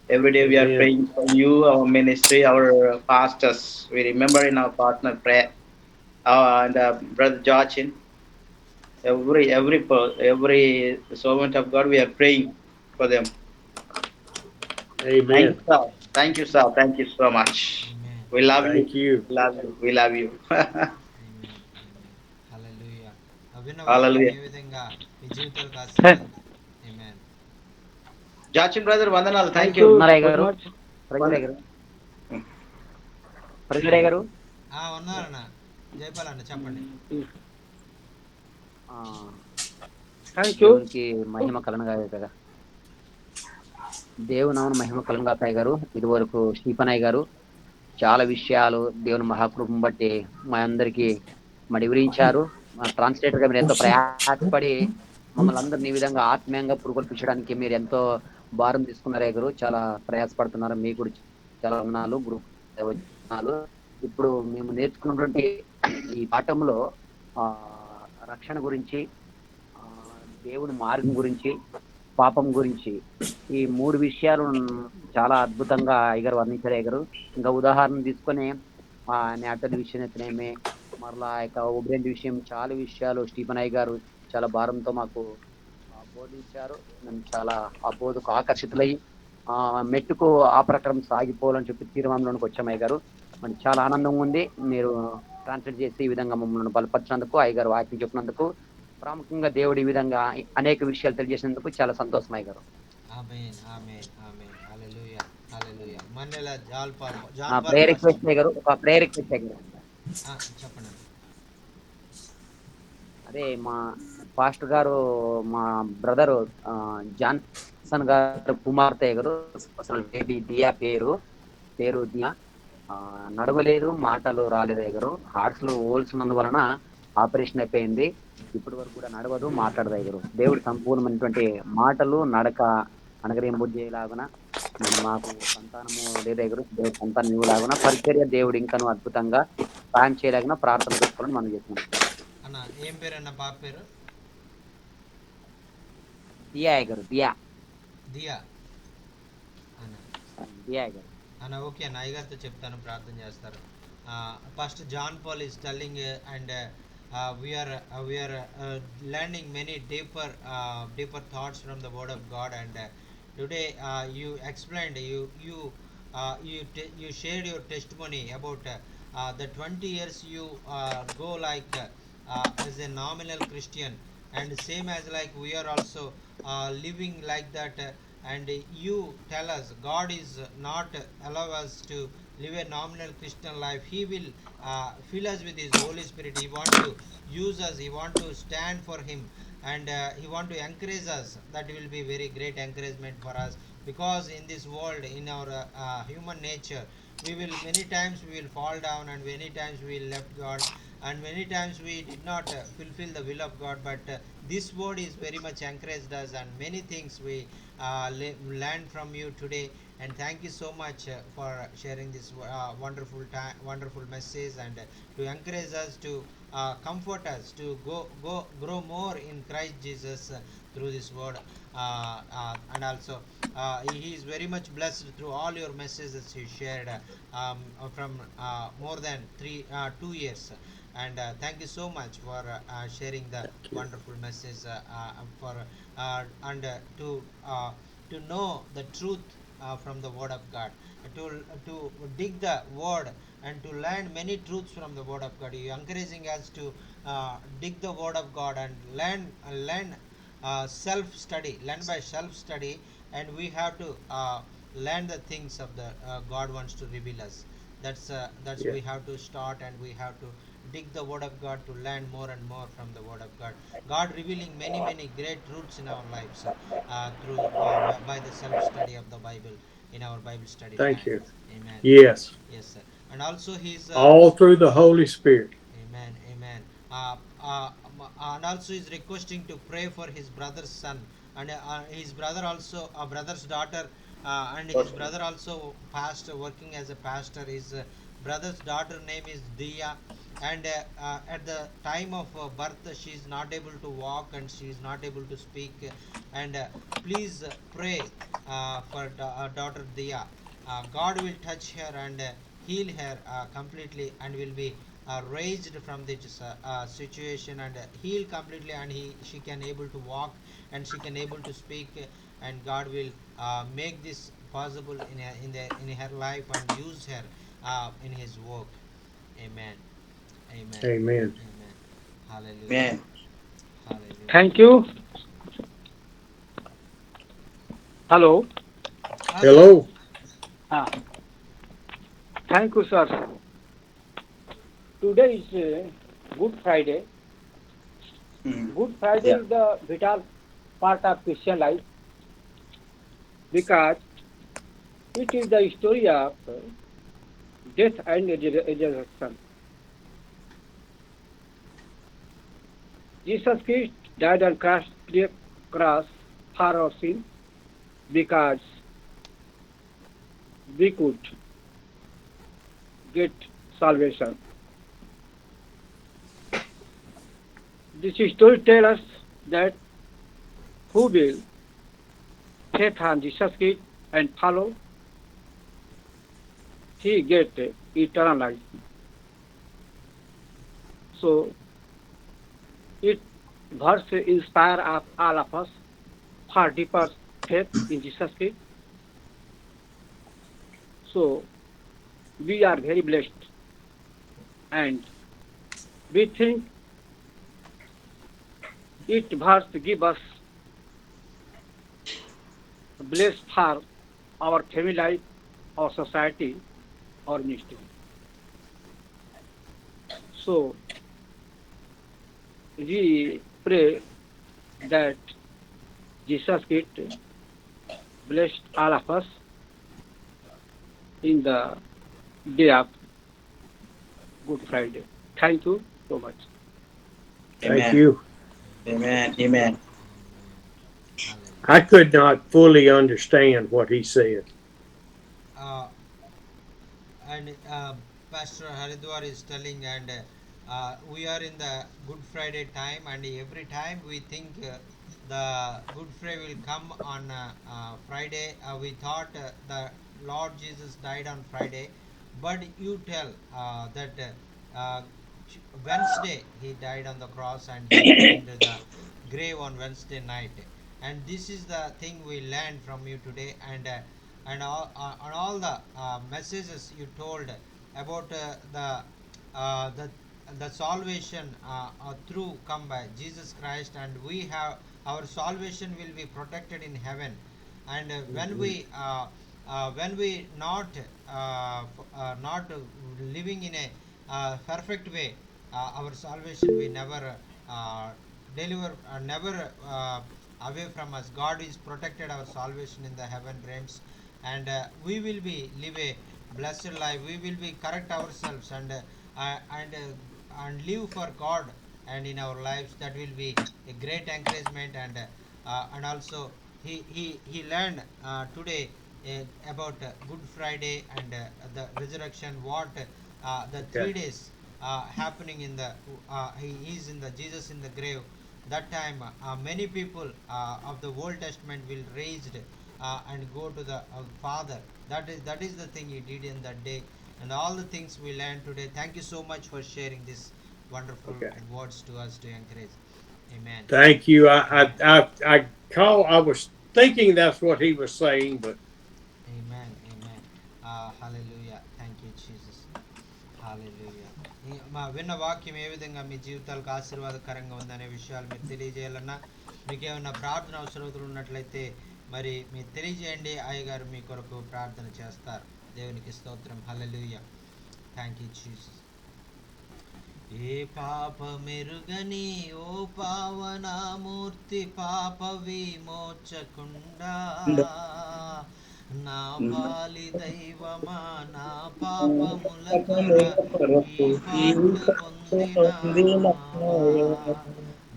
Every day we are Amen. praying for you, our ministry, our pastors. We remember in our partner prayer, and Brother Jachin, every servant of God, we are praying for them. Thank you, Amen. sir. Thank you, sir. Thank you so much. Amen. We love you. Thank you. Love you. We love you. Amen. Amen. హల్లెలూయా. విన్న వాక్యం Hallelujah. ఏ విధంగా మీ జీవితాలకు ఆశీర్వాదం. Amen. Jachin brother, వందనాలు. Thank Thank you. you ఉన్నారయ్య very గారు much. ప్రజలయ్య గారు ప్రజలయ్య గారు ఉన్నారన్న జైపాల్ అన్న చెప్పండి. ఆ, Thank you. దేవునికి మహిమ కలనగా కదా దేవునామన మహిమ కలనగాతాయి గారు ఇదివరకు శ్రీపనయ్య గారు చాలా విషయాలు దేవుని మహాకృపం బట్టి మా అందరికి మరి వివరించారు. మా ట్రాన్స్లేటర్ గా మీరు ఎంతో ప్రయాసపడి మమ్మల్ని అందరినీ ఈ విధంగా ఆత్మీయంగా పురుగొల్పించడానికి మీరు ఎంతో భారం తీసుకున్నారు గారు. చాలా ప్రయాసపడుతున్నారు. మీకు కూడా చాలా వందనాలు. గ్రూప్ వందనాలు. ఇప్పుడు మేము నేర్చుకున్నటువంటి ఈ పాఠంలో ఆ రక్షణ గురించి, ఆ దేవుని మార్గం గురించి, పాపం గురించి ఈ మూడు విషయాలు చాలా అద్భుతంగా అయ్యగారు వర్ణించారు. అయ్యగారు ఇంకా ఉదాహరణ తీసుకొని నేటల్ విషయం అయితేనేమి, మరలా ఒబిడెంట్ విషయం, చాలా విషయాలు స్టీఫెన్ అయ్య గారు చాలా భారంతో మాకు బోధించారు. మేము చాలా ఆ బోధకు ఆకర్షితులై మెట్టుకు ఆ ప్రకారం సాగిపోవాలని చెప్పి తీర్మానంలోనికి వచ్చాము. అయ్య గారు మరి చాలా ఆనందంగా ఉంది. మీరు ట్రాన్స్లేట్ చేసి ఈ విధంగా మమ్మల్ని బలపరిచినందుకు, అయ్యగారు వాక్యం చెప్పినందుకు, ప్రాముఖ్యంగా దేవుడు ఈ విధంగా అనేక విషయాలు తెలియజేసినందుకు చాలా సంతోషం. అయ్య గారు ఆమేన్. ఆమేన్. ఆమేన్. హల్లెలూయా. హల్లెలూయా. మన్నెల ప్రేయర్ రిక్వెస్ట్ అయ్య గారు, ఒక ప్రేయర్ రిక్వెస్ట్ అయ్య గారు. చెప్పండి. అదే మా పాస్టర్ గారు, మా బ్రదరు జాన్సన్ గారు కుమార్తె గారు, అసలు బేబీ దియా పేరు దియా నడవలేదు, మాటలు రాలేదు. గారు హార్ట్స్ లో హోల్స్ ఉన్నందువలన ఆపరేషన్ అయిపోయింది. ఇప్పటి వరకు కూడా నడవదు, మాట్లాడదు. గారు దేవుడు సంపూర్ణమైనటువంటి మాటలు, నడక అనుగ్రహింపజేయలాగున, మాకు సంతానము లేదే గారు, దేవుడు సంతానం ఇవ్వలాగున, పరిచర్య దేవుడు ఇంకను అద్భుతంగా సాయం చేయలాగిన ప్రార్థన పెట్టుకోవాలని మనం చేస్తున్నాం. అన్న ఏం పేరు అన్న పాప పేరు? దియా గారు, దియా అన్న. దియా గారు. అన్న ఓకే అన్న, అయ్యగారితో చెప్తాను, ప్రార్థన చేస్తారు. First John Paul is telling and we are learning many deeper thoughts from the word of God, and today you explained, you shared your testimony about the 20 years you go like as a nominal Christian, and same as like we are also living like that, and you tell us God is not allow us to live a nominal Christian life. He will fill us with his Holy Spirit. He want to use us, he want to stand for him, and he want to encourage us. That will be very great encouragement for us, because in this world, in our human nature, we will many times we will fall down, and many times we will left God, and many times we did not fulfill the will of God, but this word is very much encouraged us, and many things we learned from you today. And thank you so much for sharing this wonderful message, and to encourage us, to comfort us, to grow more in Christ Jesus through this word, and also he is very much blessed through all your messages you shared from more than 2 years. And thank you so much for sharing the wonderful message for and to know the truth from the Word of God, to dig the Word and to learn many truths from the Word of God. You encouraging us to dig the Word of God and learn self study, learn by self study, and we have to learn the things of the God wants to reveal us. That's Yeah. we have to start, and we have to dig the Word of God to learn more and more from the Word of God. God revealing many great truths in our lives through by the self study of the Bible in our Bible study Thank time. you. Amen. Yes. Yes, sir. And also he's All through the Holy Spirit. Amen, amen. And also is requesting to pray for his brother's son, and his brother also, brother's daughter, and his brother also pastor, working as a pastor. His brother's daughter name is Dia, and at the time of birth, she is not able to walk and she is not able to speak. And please pray for daughter Dia. God will touch her and heal her completely, and will be raised from this situation, and heal completely, and she can able to walk, and she can able to speak, and God will make this possible in her life, and use her in his work. Amen, amen, Amen. amen. Hallelujah, Amen. hallelujah. Thank you. Hello. Sir. Hello. Ah, thank you, sir. Today is Good Friday. Mhm. Good Friday Yeah. is the vital part of Christian life because it is the story of death and resurrection. Jesus Christ died on cross for our sin because we could get salvation. This story tells us that who will faith on Jesus Christ and follow, he get eternal life. So it verse inspire of all of us for deeper faith in Jesus Christ. So we are very blessed, and we think it verse give us bless for our family life, our society, our ministry. So we pray that Jesus Christ blessed all of us in the day of Good Friday. Thank you so much. Thank Amen. you. Amen. Amen. Amen. I Hallelujah. could not fully understand what he said. uh, and Pastor Haridwar is telling, and we are in the Good Friday time, and every time we think the Good Friday will come on Friday. We thought the Lord Jesus died on Friday, but you tell that Wednesday he died on the cross, and he went into the grave on Wednesday night. And this is the thing we learned from you today, and all the messages you told about the salvation through come by Jesus Christ, and we have our salvation will be protected in heaven. And when we not living in a perfect way, our salvation we never deliver, never away from us. God is protected our salvation in the heaven realms, and we will be live a blessed life. We will be correct ourselves, uh, and and live for God, and in our lives that will be a great encouragement. And also he learned today about Good Friday, and the resurrection, what the Yeah. 3 days happening in the he is in the Jesus in the grave. That time many people of the Old Testament will raised and go to the Father. That is the thing he did in that day, and all the things we learned today. Thank you so much for sharing this wonderful Okay. words to us to encourage. Amen. Thank you. Amen. I was thinking that's what he was saying, but Amen. Hallelujah. Thank you Jesus. Hallelujah. మా విన్న వాక్యం ఏ విధంగా మీ జీవితాలకు ఆశీర్వాదకరంగా ఉందనే విషయాలు మీరు తెలియజేయాలన్నా, మీకు ఏమైనా ప్రార్థన అవసరతలు ఉన్నట్లయితే మరి మీరు తెలియజేయండి. అయ్యగారు మీ కొరకు ప్రార్థన చేస్తారు. దేవునికి స్తోత్రం. హల్లెలూయా. Thank you Jesus. ఏ పాపమెరుగని ఓ పావనమూర్తి పాప విమోచకుండా, నా పాలి దైవమా నా పాపముల కొరకు ఈ పాటలు పొందినావా,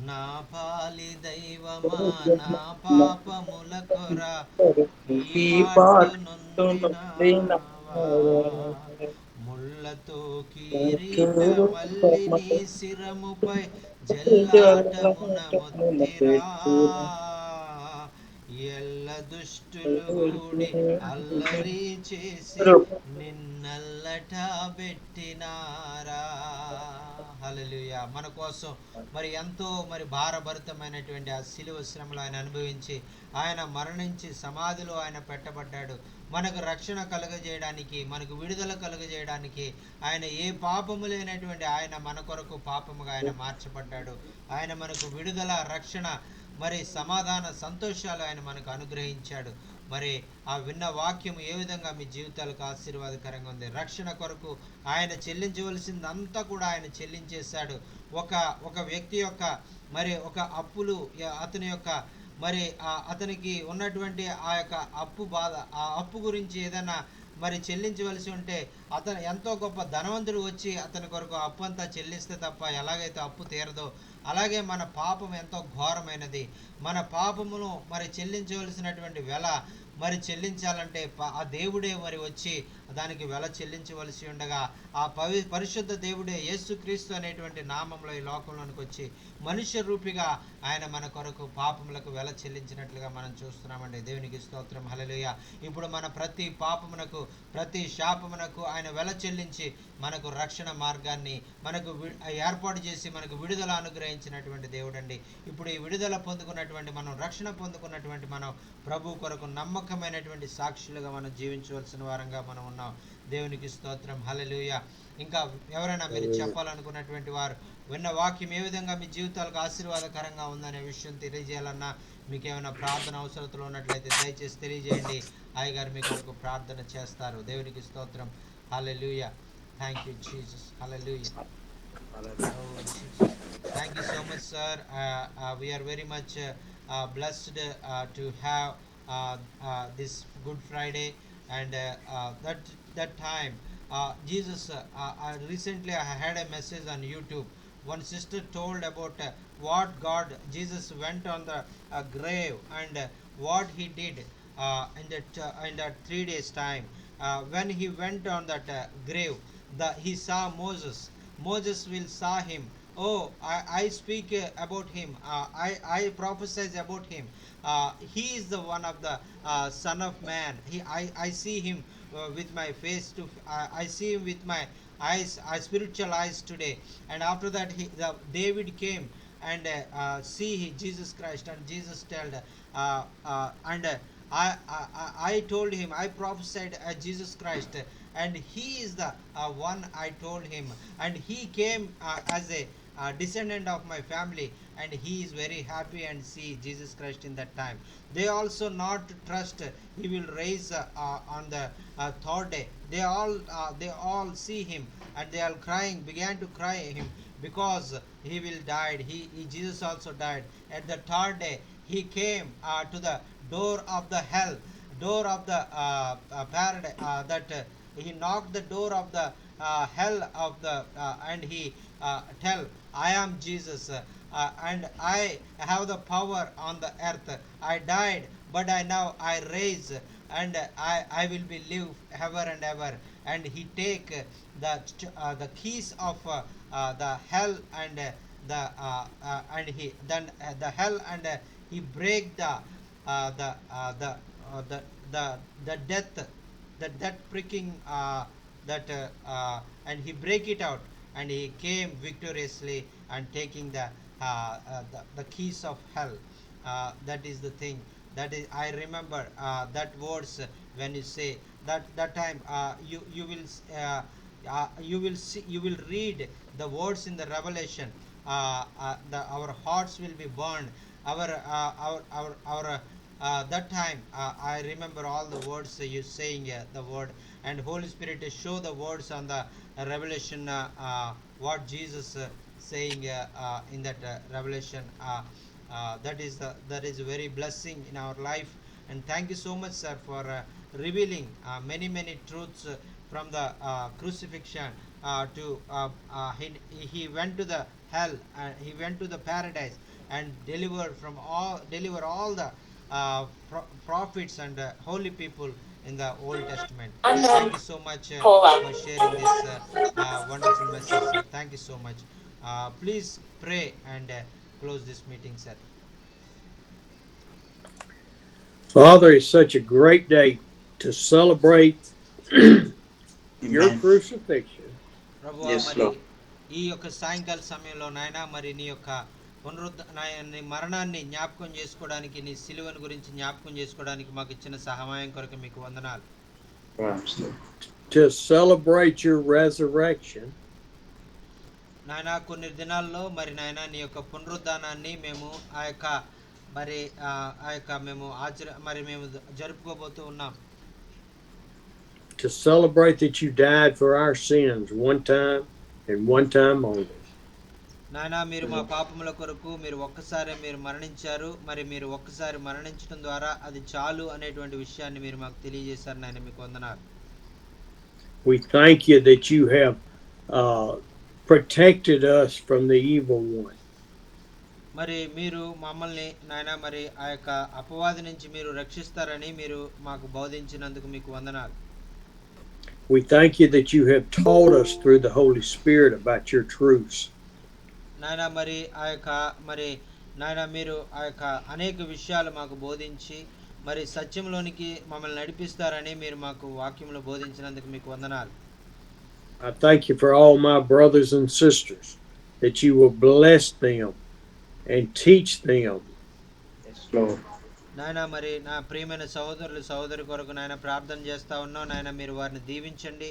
నా పాలి దైవమా నా పాపముల కొరకు ఈ పాటలు నొందినావా, ముళ్ళతో కిరీటమల్లి నీ శిరముపై జల్లాటమున మొత్తిరా, ఎల్ల దుష్టులు గూడి అల్లరి చేసి నిన్నల్లట పెట్టినారా. హల్లెలూయా. మన కోసం మరి ఎంతో మరి భారభరితమైనటువంటి ఆ శిలువ శ్రమలు ఆయన అనుభవించి ఆయన మరణించి సమాధిలో ఆయన పెట్టబడ్డాడు. మనకు రక్షణ కలుగజేయడానికి, మనకు విడుదల కలుగజేయడానికి ఆయన ఏ పాపము లేనటువంటి ఆయన మన కొరకు పాపముగా ఆయన మార్చబడ్డాడు. ఆయన మనకు విడుదల, రక్షణ, మరి సమాధాన, సంతోషాలు ఆయన మనకు అనుగ్రహించాడు. మరి ఆ విన్న వాక్యం ఏ విధంగా మీ జీవితాలకు ఆశీర్వాదకరంగా ఉంది. రక్షణ కొరకు ఆయన చెల్లించవలసిందంతా కూడా ఆయన చెల్లించేశాడు. ఒక వ్యక్తి యొక్క మరి ఒక అప్పులు అతని యొక్క మరి అతనికి ఉన్నటువంటి ఆ యొక్క అప్పు బాధ, ఆ అప్పు గురించి ఏదైనా మరి చెల్లించవలసి ఉంటే అతను ఎంతో గొప్ప ధనవంతుడు వచ్చి అతని కొరకు అప్పు అంతా చెల్లిస్తే తప్ప ఎలాగైతే అప్పు తీరదో, అలాగే మన పాపం ఎంతో ఘోరమైనది. మన పాపమును మరి చెల్లించవలసినటువంటి వెల మరి చెల్లించాలంటే ఆ దేవుడే మరి వచ్చి దానికి వెల చెల్లించవలసి ఉండగా, ఆ పరిశుద్ధ దేవుడే యేసుక్రీస్తు అనేటువంటి నామంలో ఈ లోకంలోనికి వచ్చి మనుష్య రూపిగా ఆయన మన కొరకు పాపములకు వెల చెల్లించినట్లుగా మనం చూస్తున్నామండి. దేవునికి స్తోత్రం. హల్లెలూయా. ఇప్పుడు మన ప్రతి పాపమునకు, ప్రతి శాపమునకు ఆయన వెల చెల్లించి మనకు రక్షణ మార్గాన్ని మనకు ఏర్పాటు చేసి మనకు విడుదల అనుగ్రహించినటువంటి దేవుడండి. ఇప్పుడు ఈ విడుదల పొందుకున్నటువంటి మనం, రక్షణ పొందుకున్నటువంటి మనం ప్రభు కొరకు నమ్మకమైనటువంటి సాక్షులుగా మనం జీవించవలసిన వారంగా మనం ఉన్నాం. దేవునికి స్తోత్రం. హల్లెలూయా. ఇంకా ఎవరైనా మీరు చెప్పాలనుకున్నటువంటి వారు, విన్న వాక్యం ఏ విధంగా మీ జీవితాలకు ఆశీర్వాదకరంగా ఉందనే విషయం తెలియజేయాలన్నా, మీకు ఏమైనా ప్రార్థన అవసరతలు ఉన్నట్లయితే దయచేసి తెలియజేయండి. అయ్యగారు మీ కొరకు ప్రార్థన చేస్తారు. దేవునికి స్తోత్రం. Hallelujah. Thank you Jesus. Hallelujah. Oh, Jesus. Thank you so much, sir. We are very much blessed to have this Good Friday, and that time Jesus. Recently, I had a message on YouTube. One sister told about what Jesus went on the grave, and what he did in that 3 days time. When he went on that grave, he saw Moses. Moses will saw him. Oh, I speak about him. I prophesize about him. He is the one of the Son of Man. I see him with my face to. I see him with my eyes, spiritual eyes today. And after that, David came and see Jesus Christ, and Jesus told, and I told him, I prophesied Jesus Christ, and he is the one I told him, and he came as a descendant of my family, and he is very happy and see Jesus Christ in that time. They also not trust he will raise on the third day. They all see him, and they are crying, began to cry him, because he will died. Jesus also died. At the third day he came to the door of the hell, door of the paradise, that he knocked the door of the hell of the and he tell, I am Jesus, and I have the power on the earth. I died, but now I raise, and I will be live ever and ever. And he take the keys of the hell, and and he then the hell, and he break the death pricking, and he break it out, and he came victoriously and taking the keys of hell. That is the thing. That is, I remember that words when you say that time you will see, you will read the words in the revelation. Our hearts will be burned. That time I remember all the words you saying the word, and Holy Spirit show the words on the revelation, what Jesus saying in that revelation. That is very blessing in our life. And thank you so much, sir, for revealing many truths from the crucifixion to he went to the hell, he went to the paradise, and deliver all the prophets and holy people in the Old Testament. Thank you so much for sharing this wonderful message, sir. Thank you so much. Please pray and close this meeting, sir. Father, it's such a great day to celebrate your Amen. crucifixion. ప్రభువా, Yes, మరి Lord. ఈ యొక్క సాయంకాల సమయంలో నాయన, మరి నీ యొక్క నీ మరణాన్ని జ్ఞాపకం చేసుకోవడానికి, నీ సిలువను గురించి జ్ఞాపకం చేసుకోవడానికి మాకు ఇచ్చిన సహాయం కొరకు మీకు వందనాలు. To celebrate your resurrection. నాయన, కొన్ని దినాల్లో మరి నాయన నీ యొక్క పునరుద్ధానాన్ని మేము ఆ యొక్క మేము జరుపుకోబోతూ ఉన్నాం. To celebrate that you died for our sins one time and one time only. నాయన, మీరు మా పాపముల కొరకు మీరు ఒక్కసారి మీరు మరణించారు. మరి మీరు ఒక్కసారి మరణించడం ద్వారా అది చాలు అనేటువంటి విషయాన్ని మీరు మాకు తెలియజేశారు. నాయన, మీకు వందనాలు. We thank you that you have protected us from the evil one. మరి మీరు మమ్మల్ని నాయన మరి ఆ యొక్క అపవాది నుంచి మీరు రక్షిస్తారని మీరు మాకు బోధించినందుకు మీకు వందనాలు. We thank you that you have taught us through the Holy Spirit about your truths. నాయన, మరి ఆ యొక్క మరి నాయన మీరు ఆ యొక్క అనేక విషయాలు మాకు బోధించి మరి సత్యంలోనికి మమ్మల్ని నడిపిస్తారని మీరు మాకు వాక్యంలో బోధించినందుకు మీకు వందనాలు. I thank you for all my brothers and sisters, that you will bless them and teach them. Yes, Lord. నాయన, మరి నా ప్రియమైన సహోదరి కొరకు నాయన ప్రార్థన చేస్తా ఉన్నాం. నాయన, మీరు వారిని దీవించండి.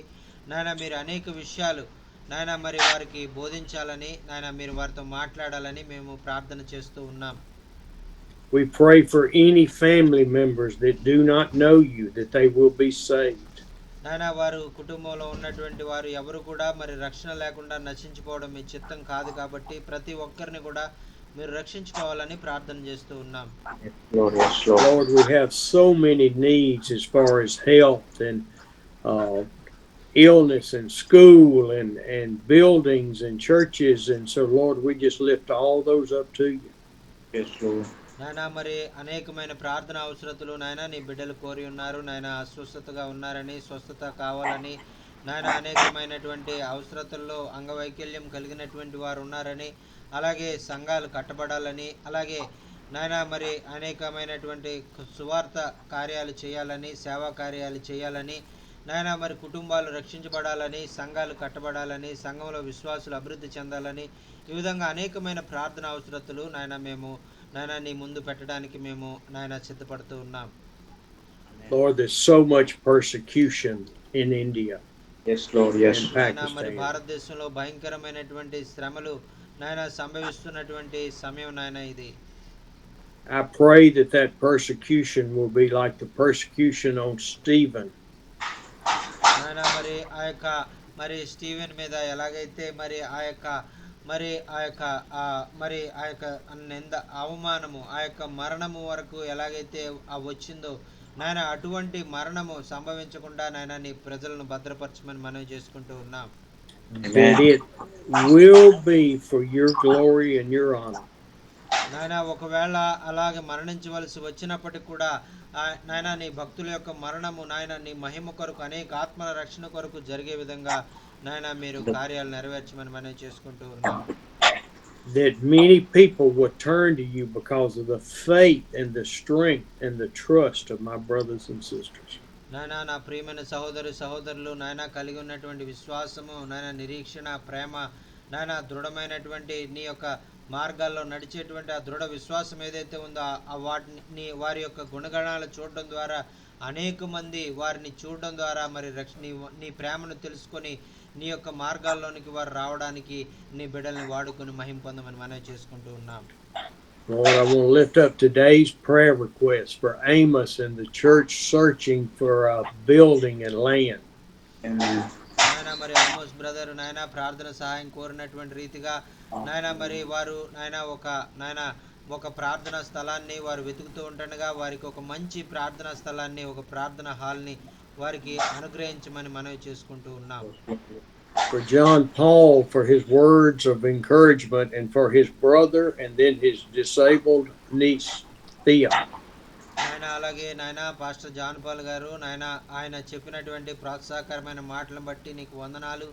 నాయన, మీరు అనేక విషయాలు నాయన మరి వారికి బోధించాలని, నాయన మీరు వారితో మాట్లాడాలని మేము ప్రార్థన చేస్తూ ఉన్నాం. We pray for any family members that do not know you, that they will be saved. నాయన, వారు కుటుంబంలో ఉన్నటువంటి వారు ఎవరు కూడా మరి రక్షణ లేకుండా నశించిపోవడం మీ చిత్తం కాదు కాబట్టి ప్రతి ఒక్కరిని కూడా మీరు రక్షించుకోవాలని ప్రార్థన చేస్తూ ఉన్నాం. Yes, Lord. Yes, Lord. Lord, we have so many needs as far as health and illness and school and buildings and churches, and so Lord, we just lift all those up to you. Yes, Lord. నాయన, మరి అనేకమైన ప్రార్థన అవసరతలు నాయన నీ బిడ్డలు కోరి ఉన్నారు. నాయన, అస్వస్థతగా ఉన్నారని, స్వస్థత కావాలని, నాయన అనేకమైనటువంటి అవసరతల్లో అంగవైకల్యం కలిగినటువంటి వారు ఉన్నారని, అలాగే సంఘాలు కట్టబడాలని, అలాగే నాయన మరి అనేకమైనటువంటి సువార్త కార్యాలు చేయాలని, సేవా కార్యాలు చేయాలని, నాయన మరి కుటుంబాలు రక్షించబడాలని, సంఘాలు కట్టబడాలని, సంఘంలో విశ్వాసులు అభివృద్ధి చెందాలని, ఈ విధంగా అనేకమైన ప్రార్థన అవసరతలు నాయన మేము నాయన నీ ముందు పెట్టడానికి మేము నాయన సిద్ధపడుతూ ఉన్నాం. Lord, there's so much persecution in India. Yes, Lord. Yes. And నాయన, మరి Pakistan. భారతదేశంలో భయంకరమైనటువంటి శ్రమలు నాయన సంభవిస్తున్నటువంటి సమయం నాయన ఇది. I pray that persecution will be like the persecution on Stephen. నాయన, మరి ఆ యొక్క మరి స్టీవెన్ మీద ఎలాగైతే మరి ఆ యొక్క నింద, అవమానము, ఆ యొక్క మరణము వరకు ఎలాగైతే వచ్చిందో నాయన, అటువంటి మరణము సంభవించకుండా నాయన నీ ప్రజలను భద్రపరచమని మనవి చేసుకుంటూ ఉన్నాం. That it will be for your glory and your honor. నాయన, ఒకవేళ అలాగే మరణించవలసి వచ్చినప్పటికి కూడా నాయన నీ భక్తుల యొక్క మరణము నాయన నీ మహిమ కొరకు, అనేక ఆత్మల రక్షణ కొరకు జరిగే విధంగా నాయన మీరు కార్యాలు నెరవేర్చమని మనం చేసుకుంటూ ఉన్నాం. That many people will turn to you because of the faith and the strength and the trust of my brothers and sisters. నాయన, నా ప్రియమైన సహోదరులు నాయన కలిగి ఉన్నటువంటి విశ్వాసము, నాయన నిరీక్షణ, ప్రేమ, నాయన దృఢమైనటువంటి నీ యొక్క మార్గాల్లో నడిచేటువంటి ఆ దృఢ విశ్వాసం ఏదైతే ఉందో వారి యొక్క గుణగణాలు చూడడం ద్వారా అనేక మంది వారిని చూడడం ద్వారా మరి నీ ప్రేమను తెలుసుకొని నీ యొక్క మార్గాల్లోనికి వారు రావడానికి నీ బిడ్డల్ని వాడుకొని మహిమ పొందమని మనవి చేసుకుంటూ ఉన్నాం. Lord, I want to lift up today's prayer request for Amos and the church searching for a building and land. Amen. నాయన మరి ఆమోస్ బ్రదర్ నాయన ప్రార్థన సహాయం కోరినటువంటి రీతిగా నాయన మరి వారు ఒక ప్రార్థనా స్థలాన్ని వారు వెతుకుతూ ఉంటుండగా వారికి ఒక మంచి ప్రార్థనా స్థలాన్ని ఒక ప్రార్థనా హాల్ని వారికి అనుగ్రహించమని మనవి చేసుకుంటూ ఉన్నాం. For John Paul for his words of encouragement, and for his brother and then his disabled niece Thea. నాయన అలాగే నాయన పాస్టర్ జాన్ పాల్ గారు నాయన ఆయన చెప్పినటువంటి ప్రోత్సాహకరమైన మాటలను బట్టి నీకు వందనాలు.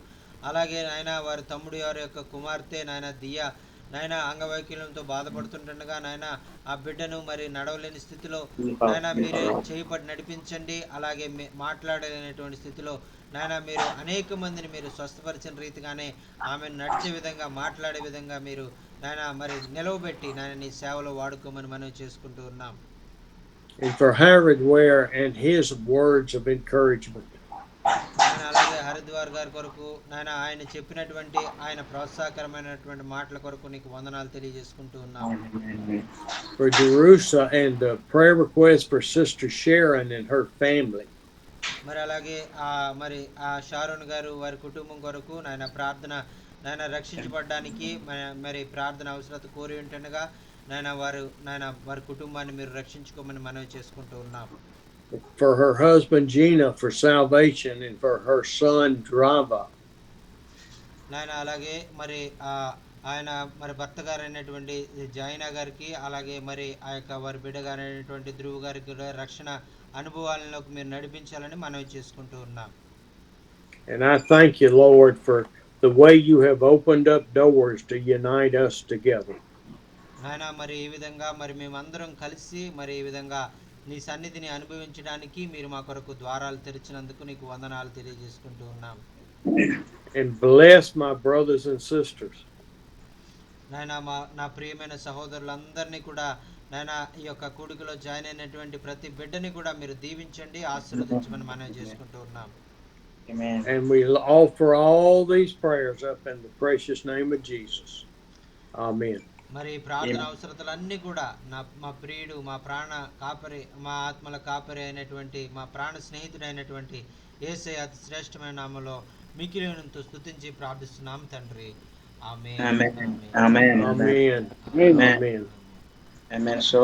అలాగే నాయన వారి తమ్ముడు వారి యొక్క కుమార్తె నాయన దియా నాయన అంగవైకల్యంతో బాధపడుతుండగా నాయన ఆ బిడ్డను మరి నడవలేని స్థితిలో నాయన మీరే చేయబడి నడిపించండి. అలాగే మాట్లాడలేనటువంటి స్థితిలో నాయన మీరు అనేక మందిని మీరు స్వస్థపరిచిన రీతిగానే ఆమెను నడిచే విధంగా మాట్లాడే విధంగా మీరు నాయన మరి నిలవబెట్టి నాయన నీ సేవలో వాడుకోమని మనం చేసుకుంటూ ఉన్నాం. And for Harold Ware and his words of encouragement. అలాగే హరిద్వార్ గారి కొరకు నాయన ఆయన చెప్పినటువంటి ఆయన ప్రోత్సాహకరమైనటువంటి మాటల కొరకు నీకు వందనాలు తెలియజేసుకుంటూ ఉన్నాం. For Jerusa and the prayer request for Sister Sharon and her family. మరి అలాగే మరి ఆ షారోన్ గారు వారి కుటుంబం కొరకు నాయన ప్రార్థన నాయన రక్షించబడడానికి మరి ప్రార్థన అవసరత కోరి ఉంటుండగా నాయన వారి కుటుంబాన్ని మీరు రక్షించుకోమని మనవి చేసుకుంటూ ఉన్నాం. For her husband Gina for salvation, and for her son Drava. నాయన అలాగే మరి ఆయన మరి భర్త గారు అయినటువంటి జైనా గారికి అలాగే మరి ఆ యొక్క వారి బిడ్డ గారు అయినటువంటి ధ్రువ్ గారికి రక్షణ అనుభవాలలోకి మీరు నడిపించాలని మనవి చేసుకుంటూ ఉన్నాం. And I thank you, Lord, for the way you have opened up doors to unite us together. నాయన మరి ఈ విధంగా మరి మేమందరం కలిసి మరి ఈ విధంగా నీ సన్నిధిని అనుభవించడానికి మీరు మా కొరకు ద్వారాలు తెరిచినందుకు నీకు వందనాలు తెలియజేసుకుంటూ ఉన్నాం. And bless my brothers and sisters. నాయన నా ప్రియమైన సహోదరులందరినీ కూడా నాయన ఈ యొక్క కూడికలో జాయిన్ అయినటువంటి ప్రతి బిడ్డని కూడా మీరు దీవించండి, ఆశీర్వదించమని మనం చేసుకుంటూ ఉన్నాం. And we offer all these prayers up in the precious name of Jesus. Amen. మరి ప్రార్థన అవసరతలన్నీ కూడా మా ప్రియుడు మా ప్రాణ కాపరి మా ఆత్మల కాపరి అయినటువంటి మా ప్రాణ స్నేహితుడైనటువంటి యేసయ్య అతి శ్రేష్టమైన నామములో మిక్కిలినంత స్తుతించి ప్రార్థిస్తున్నాం తండ్రి. ఆమేన్. Amen. Amen. Amen. Amen. So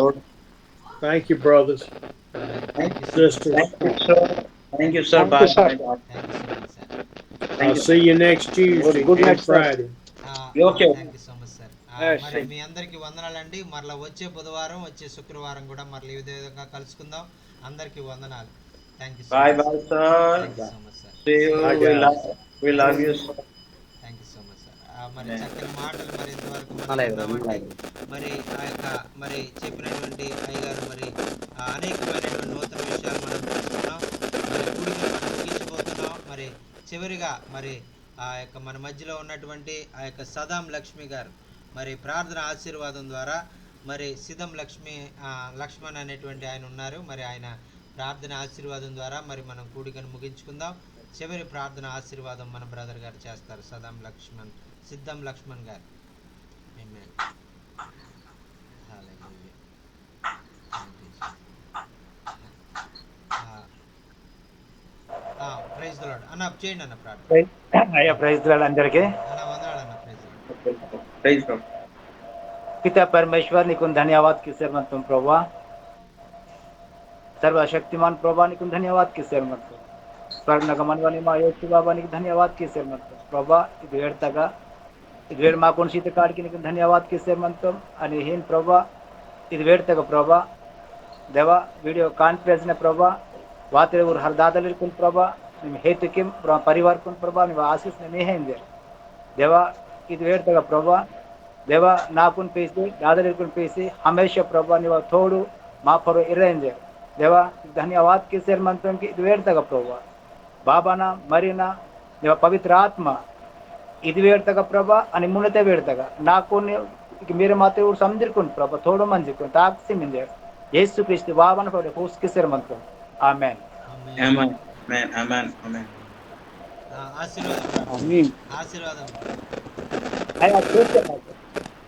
Thank you, brothers. Thank you, Sisters. Thank you, sir. Bye. Thank you so much, sir. I'll see you next Tuesday Good night, and sir. Friday. Okay. Thank you so much sir. Yes, మరి మీ అందరికి వందనాలండి. మరలా వచ్చే బుధవారం వచ్చే శుక్రవారం కూడా మరలా ఈ విధంగా కలుసుకుందాం. అందరికి వందనాలు. Thank you so Bye, much. bye, sir. Thank you so much sir. See you. Bye, We love you, sir. Thank you so much sir. మరి చక్కని మాటలు మరి ఇంతవరకు మనం అలాగే, విన్నామండి. అలాగే. మరి ఆ యొక్క మరి చెప్పినటువంటి అయ్యగారు మరి అనేకమైనటువంటి నూతన విషయాలు మనం తెలుసుకున్నాం. మరి కూడికలు మనం ముగించబోతున్నాం. మరి చివరిగా మరి ఆ యొక్క మన మధ్యలో ఉన్నటువంటి ఆ యొక్క సదాం లక్ష్మి గారు మరి ప్రార్థన ఆశీర్వాదం ద్వారా మరి సిదం లక్ష్మణ్ అనేటువంటి ఆయన ఉన్నారు. మరి ఆయన ప్రార్థన ఆశీర్వాదం ద్వారా మరి మనం కూడికను ముగించుకుందాం. చివరి ప్రార్థన ఆశీర్వాదం మన బ్రదర్ గారు చేస్తారు. సిద్ధం లక్ష్మణ్ గారు. Amen. Hallelujah. Thank you, Jesus. Praise the lord అన్న చేయండి అన్న ప్రార్థన. అయ్యా ప్రైజ్ లార్డ్ అందరికీ. అన్న వందనాలు అన్న. Praise the lord. Praise God. पिता परमेश्वर నీకు ధన్యవాद కిసేర్మంతం ప్రభా, సర్వశక్తిమాన్ ప్రభా నీకు ధన్యవాद కిసేర్మంతం, స్వర్ణగమనవని మా యేసు బాబా నీకు ధన్యవాद కిసేర్మంతం ప్రభా. ఇది వేడతగా ఇది వేడు మా కొనసీత కాడికి నీకు ధన్యవాद కిసేర్మంతం అని హీన్ ప్రభా. ఇది వేడతగా ప్రభా దేవా వీడియో కాన్ఫరెన్స్ ನ ప్రభా ವಾತ್ರೆ ಊರು ಹರ್ದಾದಲ್ಲಿರ್ಕೊಂಡು ప్రభా ನಿಮ್ಮ ಹೇತುಕ್ಕೆ ಪರಿವಾರಕೊಂಡು ప్రభా ನೀವು ಆಶೀಸ್ ನೇಹೇಂದೆ ದೇವಾ. ಇದು వేడతగా ప్రభా देवा नाकुन पेसी दादर पेसी हमेशा प्रभा निवा थोड़ू मा फरो इरेंजे देवा. धन्यवाद किसेर मंत्रम की ఇది వేడతగా प्रभा बाबाना मरीना देवा पवित्र आत्म ఇది వేడతగా प्रभा अनि मुनते వేడతగా नाकुन मेरे माते और समझिरकुन प्रभा थोड़ो मंजिकुन ताक्सी मिंजे यीशु क्रिस्त बाबाना फरो होस किसेर मंत्रम amen. Amen. Amen. Amen. Amen. ఆశీర్వాదం ప్రార్థన. Amen. ఆశీర్వాదం. అయ్యా చూస్తే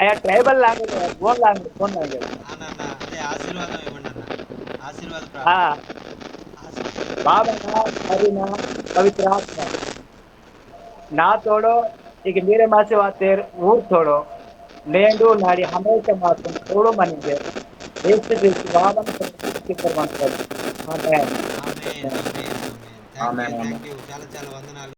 అయ్యా ట్రైబల్ లాంగ్వేజ్ ఫోన్ లాంగ్వేజ్ అన్న అదే ఆశీర్వాదం ఇవ్వండి అన్న. ఆశీర్వాద ఆ, ప్రార్థన. ఆశీర్వాదం. బాబనా हरिना पवित्र आत्मा ना तोड़ो ಈಗ मेरे माँ से बात ऊर छोड़ो नेंडू नाड़ी हमेशा मात्र छोड़ो मनिगे देश बाबा ఆమేన్. ఆమేన్. ఆమేన్. Amen. Thank you. చాలా చాలా వందనాలు.